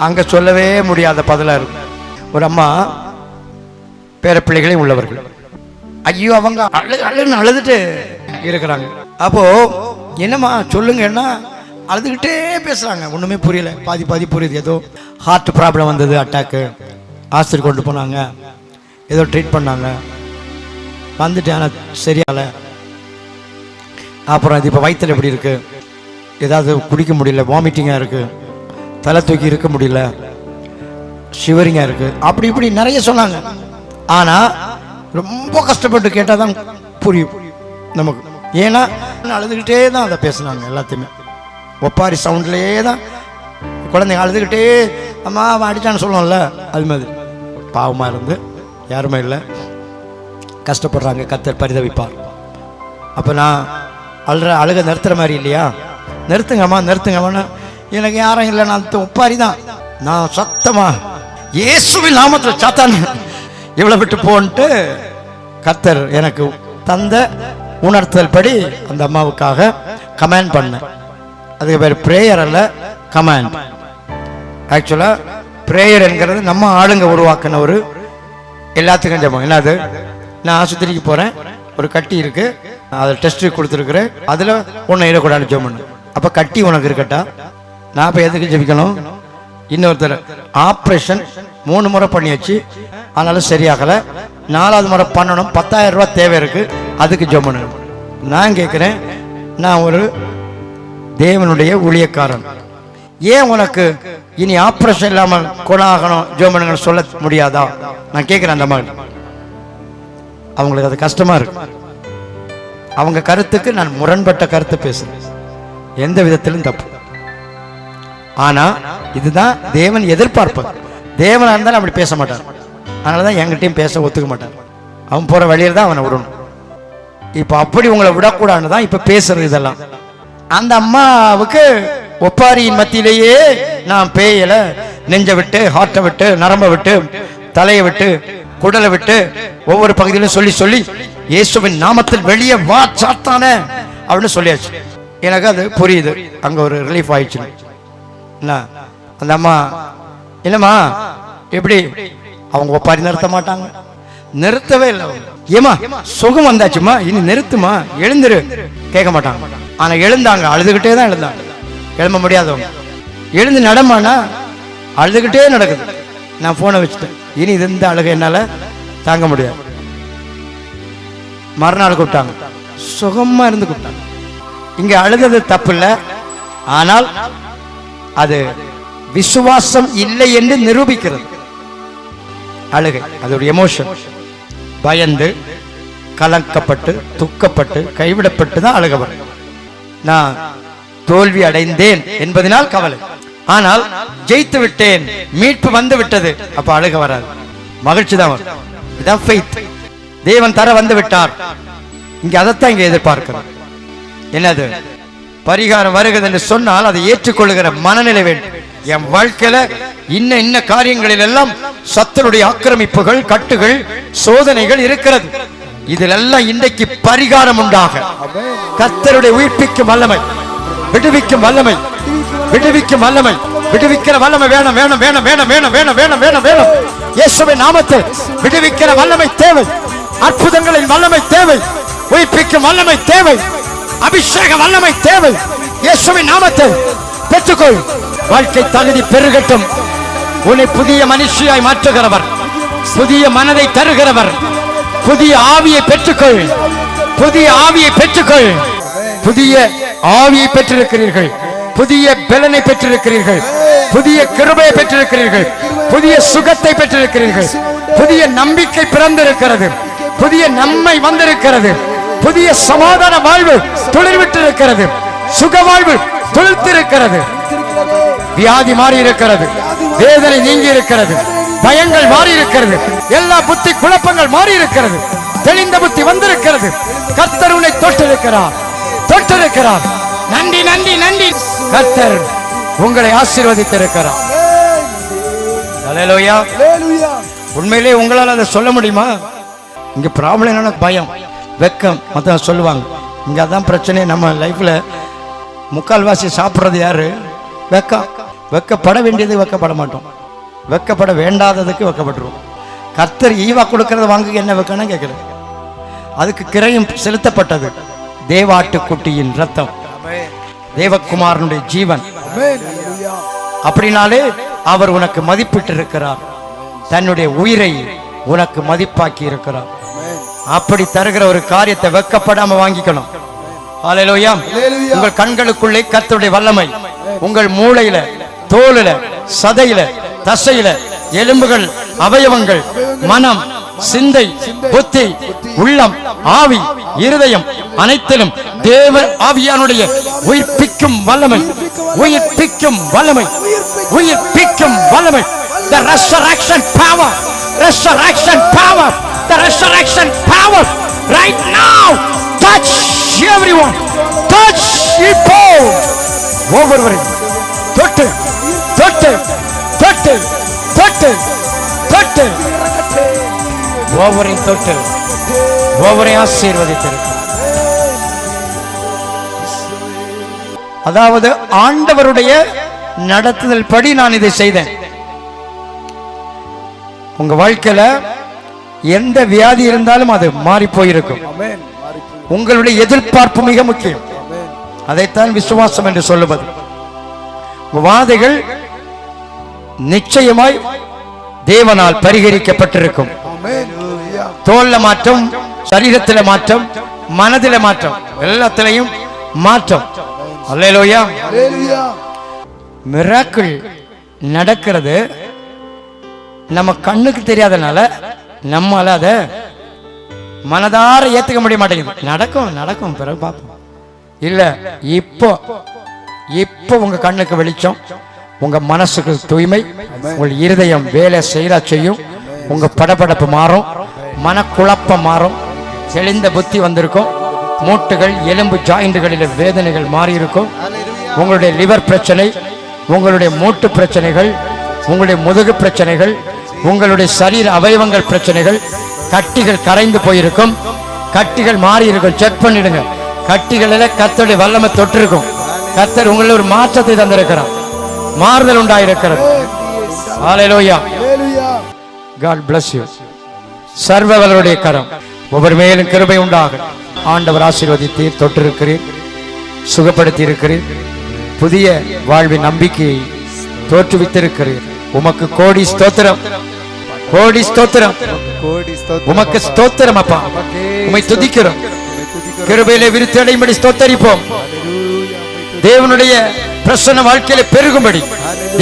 அங்க சொல்லவே முடியாத பதிலா இருக்கும். ஒரு அம்மா பேர பிள்ளைகளே உள்ளவர்கள். ஐயோ அவங்க அழுன்னு அழுதுட்டு இருக்கிறாங்க. அப்போ என்னம்மா சொல்லுங்கன்னா அழுதுகிட்டே பேசுறாங்க. ஒண்ணுமே புரியல. பாதி பாதி புரியுது. ஏதோ ஹார்ட் ப்ராப்ளம் வந்தது, அட்டாக்கு. ஆஸ்பத்திரி கொண்டு போனாங்க, ஏதோ ட்ரீட் பண்ணாங்க, வந்துட்டு ஆனால் சரியால. அப்புறம் இது இப்போ வயிற்றில் எப்படி இருக்கு, ஏதாவது குடிக்க முடியல, வாமிட்டிங்காக இருக்கு, தலை தூக்கி இருக்க முடியல, ஷிவரிங்காக இருக்கு, அப்படி இப்படி நிறைய சொன்னாங்க. ஆனால் ரொம்ப கஷ்டப்பட்டு கேட்டால் தான் புரியும் நமக்கு. ஏன்னா அழுதுகிட்டே தான் அதை பேசுனாங்க. எல்லாத்தையுமே ஒப்பாரி சவுண்ட்லேயே தான் குழந்தைங்க அழுதுகிட்டே அம்மா அடிச்சான்னு சொல்லுவோம்ல, அது மாதிரி பாவமாக இருந்து யாருமே இல்லை, கஷ்டப்படுறாங்க. கர்த்தர் பரிதவிப்பார். அப்போ நான் அழுக நிறுத்துற மாதிரி இல்லையா? நிறுத்துங்கம்மா நிறுத்துங்கம்மா. எனக்கு யாரும் இல்லை, நான் ஒப்பாரி தான். நான் சத்தமா இயேசுவின் நாமத்தில் சாத்தான் இவ்வளோ விட்டு போன்ட்டு கர்த்தர் எனக்கு தந்த உணர்த்தல் படி அந்த அம்மாவுக்காக கமெண்ட் பண்ணேன். அதுக்கு பேர் ப்ரேயர் அல்ல, கமெண்ட். ஆக்சுவலாக ப்ரேயர் என்கிறது நம்ம ஆளுங்க உருவாக்கின ஒரு எல்லாத்துக்கும் ஜெபம். என்னது? நான் ஆஸ்பத்திரிக்கு போகிறேன், ஒரு கட்டி இருக்கு, அதில் டெஸ்ட்டு கொடுத்துருக்குறேன், அதில் ஒன்று இடக்கூடாது ஜெபம் பண்ணு. அப்போ கட்டி உனக்கு இருக்கட்டா, நான் இப்போ எதுக்கு ஜெபிக்கணும்? இன்னொருத்தர் ஆப்ரேஷன் 3 முறை பண்ணியாச்சு, ஆனாலும் சரியாகலை, 4வது முறை பண்ணணும், 10,000 ரூபா தேவை இருக்கு, அதுக்கு ஜெபம் பண்ணணும். நான் கேட்குறேன், நான் ஒரு தேவனுடைய ஊழியக்காரன், ஏன் உனக்கு இனி ஆப்ரேஷன் இல்லாமல் குணாகணும் ஜெபம் பண்ணுங்கன்னு சொல்ல முடியாதா? நான் கேட்குறேன். அந்த மாதிரி அவங்களுக்கு அது கஷ்டமா இருக்கு. அவங்க கருத்துக்கு நான் முரண்பட்ட கருத்து பேசுறேன், எந்த விதத்திலும் தப்பு. ஆனா இதுதான் தேவன் எதிர்பார்ப்பு. தேவனா இருந்தாலும் அப்படி பேச மாட்டார். அதனாலதான் என்கிட்டயும் பேச ஒத்துக்க மாட்டார். அவன் போற வழியில தான் அவனை விடணும். இப்ப அப்படி உங்களை விடக்கூடாதுன்னு தான் இப்ப பேசுறது இதெல்லாம். அந்த அம்மாவுக்கு ஒப்பாரியின் மத்தியிலேயே நான் பேயல, நெஞ்ச விட்டு, ஹார்ட்டை விட்டு, நரம்பை விட்டு, தலையை விட்டு, குடலை விட்டு ஒவ்வொரு பகுதியிலும் சொல்லி சொல்லி இயேசுவின் நாமத்தில் வெளியே வா சாத்தானே அப்படின்னு சொல்லியாச்சு. எனக்கு அது புரியுது. அங்க ஒரு ரிலீஃப் ஆயிடுச்சு. அந்த அம்மா என்னம்மா எப்படி அவங்க ஒப்பாரி நிறுத்த மாட்டாங்க, நிறுத்தவே இல்லை. ஏமா சுகம் வந்தாச்சுமா, இனி நிறுத்துமா, எழுந்துரு கேட்க மாட்டாங்க. ஆனா எழுந்தாங்க, அழுதுகிட்டே தான் எழுந்தாங்க. எழும்ப முடியாதவங்க எழுந்து நடமானா அழுதுகிட்டே நடக்குது. நான் போனை வச்சுட்டேன், இனி இது இந்த அழுகை என்னால தாங்க முடியாது. மறுநாள் கூப்பிட்டாங்க, சுகமா இருந்து கூப்பிட்டாங்க. இங்க அழுதது தப்பு இல்லை, ஆனால் அது விசுவாசம் இல்லை என்று நிரூபிக்கிறது. அழுகை அது ஒரு எமோஷன். பயந்து, கலக்கப்பட்டு, துக்கப்பட்டு, கைவிடப்பட்டு தான் அழுக வரும். நான் தோல்வி அடைந்தேன் என்பதனால் கவலை, ஆனால் ஜெயித்து விட்டேன், மீட்பு வந்து விட்டது, அப்ப அழுக வராது, மகிழ்ச்சி தான் வரும். இதான் ஃபெய்த். தேவன் தர வந்து விட்டார். இங்க அதைத்தான் இங்க எதிர்பார்க்கிறோம். என்னது பரிகாரம் வருகிறது என்று சொன்னால் அதை ஏற்றுக்கொள்ளுகிற மனநிலை வேண்டும். என் வாழ்க்கையில இன்ன காரியங்களில் எல்லாம் சத்துருடைய ஆக்கிரமிப்புகள், கட்டுகள், சோதனைகள் இருக்கிறது. இதிலெல்லாம் இன்றைக்கு பரிகாரம் உண்டாக கர்த்தருடைய உயிர்ப்பிக்கும் வல்லமை, விடுவிக்கும் வல்லமை, விடுவிக்கும் வல்லமை, விடுவிக்கிற வல்லமை வேணும் வேணும் வேணும் வேணும் வேணும் வேணும் வேணும் வேணும் வேணும். இயேசுவின் நாமத்தில் விடுவிக்கிற வல்லமை தேவை, அற்புதங்களின் வல்லமை தேவை, உயிர்ப்பிக்கும் வல்லமை தேவை, அபிஷேக வல்லமை தேவை. இயேசுவின் நாமத்தில் பெற்றுக்கொள். வாழ்க்கை தகுதி பெருகட்டும். உன்னை புதிய மனுஷியாய் மாற்றுகிறவர், புதிய மனதை தருகிறவர். புதிய ஆவியை பெற்றுக்கொள், புதிய ஆவியை பெற்றுக்கொள். புதிய ஆவியை பெற்றிருக்கிறீர்கள், புதிய பலனை பெற்றிருக்கிறீர்கள், புதிய கிருபையை பெற்றிருக்கிறீர்கள், புதிய சுகத்தை பெற்றிருக்கிறீர்கள், புதிய நம்பிக்கை பிறந்திருக்கிறது, புதிய நன்மை வந்திருக்கிறது, புதிய சமாதான வாழ்வு துளிர்விட்டிருக்கிறது, சுக வாழ்வு துளிர்த்திருக்கிறது, வியாதி மாறி இருக்கிறது, வேதனை நீங்கி இருக்கிறது, பயங்கள் மாறி இருக்கிறது, எல்லா புத்தி குழப்பங்கள் மாறி இருக்கிறது, தெளிந்த புத்தி வந்திருக்கிறது. கர்த்தர் உன்னை தொட்டிருக்கிறார், தொட்டிருக்கிறார். நன்றி நன்றி நன்றி. கர்த்தர் உங்களை ஆசீர்வதித்திருக்கிறார். ஹல்லேலூயா. உண்மையிலே உங்களால் அதை சொல்ல முடியுமா? இங்க ப்ராப்ளம் என்னன்னா பயம், வெக்கம். மற்ற சொல்லுவாங்க இங்க அதான் பிரச்சனை. நம்ம லைஃப்ல முக்கால்வாசி சாப்பிட்றது யாரு? வெக்கம். வெக்கப்பட வேண்டியது வெக்கப்பட மாட்டோம், வெக்கப்பட வேண்டாததுக்கு வெக்கப்பட்டுருவோம். கர்த்தர் ஈவா கொடுக்கறத வாங்க என்ன வெக்கம்னா கேட்குறது. அதுக்கு கிரயம் செலுத்தப்பட்டது தேவாட்டுக்குட்டியின் ரத்தம், தேவகுமாரனுடைய ஜீவன். அப்படினாலே அவர் உனக்கு மதிப்பிட்டு இருக்கிறார், தன்னுடைய உயிரை உனக்கு மதிப்பாக்கி இருக்கிறார். அப்படி தருகிற ஒரு காரியத்தை வெக்கப்படாம வாங்கிக்கணும். ஹல்லேலூயா. உங்கள் கண்களுக்குள்ளே கர்த்தருடைய வல்லமை, உங்கள் மூளையில, தோலில, சதையில, தசையில, எலும்புகள், அவயவங்கள், மனம், சிந்தை, புத்தி, உள்ளம், ஆவி, இருதயம் அனைத்திலும் தேவ ஆவியானுடைய உயிர்ப்பிக்கும் வல்லமை, உயிர்ப்பிக்கும் வல்லமை, உயிர்ப்பிக்கும் வல்லமை. The resurrection power, resurrection power, the resurrection power right now. Touch everyone, touch people. ஒவ்வொருவரையும் தொட்டு தொட்டு தொட்டு தொட்டு தொட்டு ஒவ்வொருவரையும் தொட்டு ஒவ்வொருவரையும் ஆசீர்வதித்திருக்கிறார். அதாவது ஆண்டவருடைய நடத்துதல் படி நான் இதை செய்தேன். உங்க வாழ்க்கையில எந்த வியாதி இருந்தாலும் அது மாறி போயிருக்கும். உங்களுடைய எதிர்பார்ப்பு மிக முக்கியம். அதைத்தான் விசுவாசம் என்று சொல்லுவது. வாதைகள் நிச்சயமாய் தேவனால் பரிகரிக்கப்பட்டிருக்கும். தோல்ல மாற்றம், சரீரத்தில மாற்றம், மனதில மாற்றம், எல்லாத்திலையும் மாற்றம். அல்லேலூயா. மிராக்கிள் நடக்கிறது நம்ம கண்ணுக்கு தெரியாதனால நம்மால அதை மனதார ஏத்துக்க முடிய மாட்டேங்குது. நடக்கும் நடக்கும் பிறகு பார்ப்போம். இல்ல இப்போ இப்போ உங்க கண்ணுக்கு வெளிச்சம், உங்க மனசுக்கு தூய்மை, உங்கள் இருதயம் வேலை செய்ய செய்யும், உங்க படபடப்பு மாறும், மனக்குழப்பம் மாறும், தெளிந்த புத்தி வந்திருக்கும், மூட்டுகள் எலும்பு ஜாயிண்டுகளில் வேதனைகள் மாறி இருக்கும். உங்களுடைய லிவர் பிரச்சனை, உங்களுடைய மூட்டு பிரச்சனைகள், உங்களுடைய முதுகு பிரச்சனைகள், உங்களுடைய சரீர அவயவங்கள் பிரச்சனைகள், கட்டிகள் கரைந்து போயிருக்கும், கட்டிகள் மாறி இருக்கும். செக் பண்ணிடுங்க. கட்டிகளில் கர்த்தருடைய வல்லமை தொட்டிருக்கும். கர்த்தர் உங்களை ஒரு மாற்றத்தை தந்திருக்கிறார், மாறுதல் உண்டாயிருக்கிறது. ஹல்லேலூயா. God bless you. சர்வவல்லவருடைய கரம் ஒவ்வொரு மேலும் கிருபை உண்டாக. ஆண்டவர் ஆசீர்வதித்தீர், தொட்டிருக்கிறீர், சுகப்படுத்தி இருக்கிறீர், புதிய வாழ்வின் நம்பிக்கையை தோற்றுவித்திருக்கிறீர். உமக்கு கோடி ஸ்தோத்திரம், கோடி ஸ்தோத்திரம், உமக்கு ஸ்தோத்திரம் அப்பா. உம்மை துதிக்கிறோம். கிருபையிலே விருத்தி அடையும்படி ஸ்தோத்தரிப்போம். தேவனுடைய பிரசன்ன வாழ்க்கையில பெருகும்படி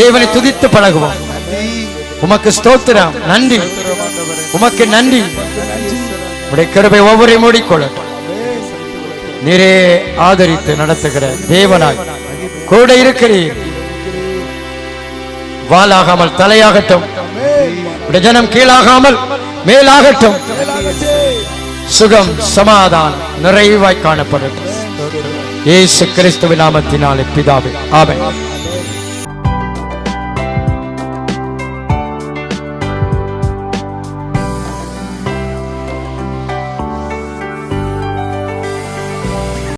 தேவனை துதித்து பழகுவோம். உமக்கு ஸ்தோத்திரம், நன்றி, உமக்கு நன்றி. உடைய கிருபை ஒவ்வொரு மூடிக்கொள்ளட்டும். நீரே ஆதரித்து நடத்துகிற தேவனாய் கூட இருக்கிறீர். வாலாகாமல் தலையாகட்டும், உடைய ஜனம் கீழாகாமல் மேலாகட்டும். சுகம் சமாதானம் நிறைவாய் காணப்படட்டும். இயேசு கிறிஸ்துவின் நாமத்தினாலே பிதாவே, ஆமென்.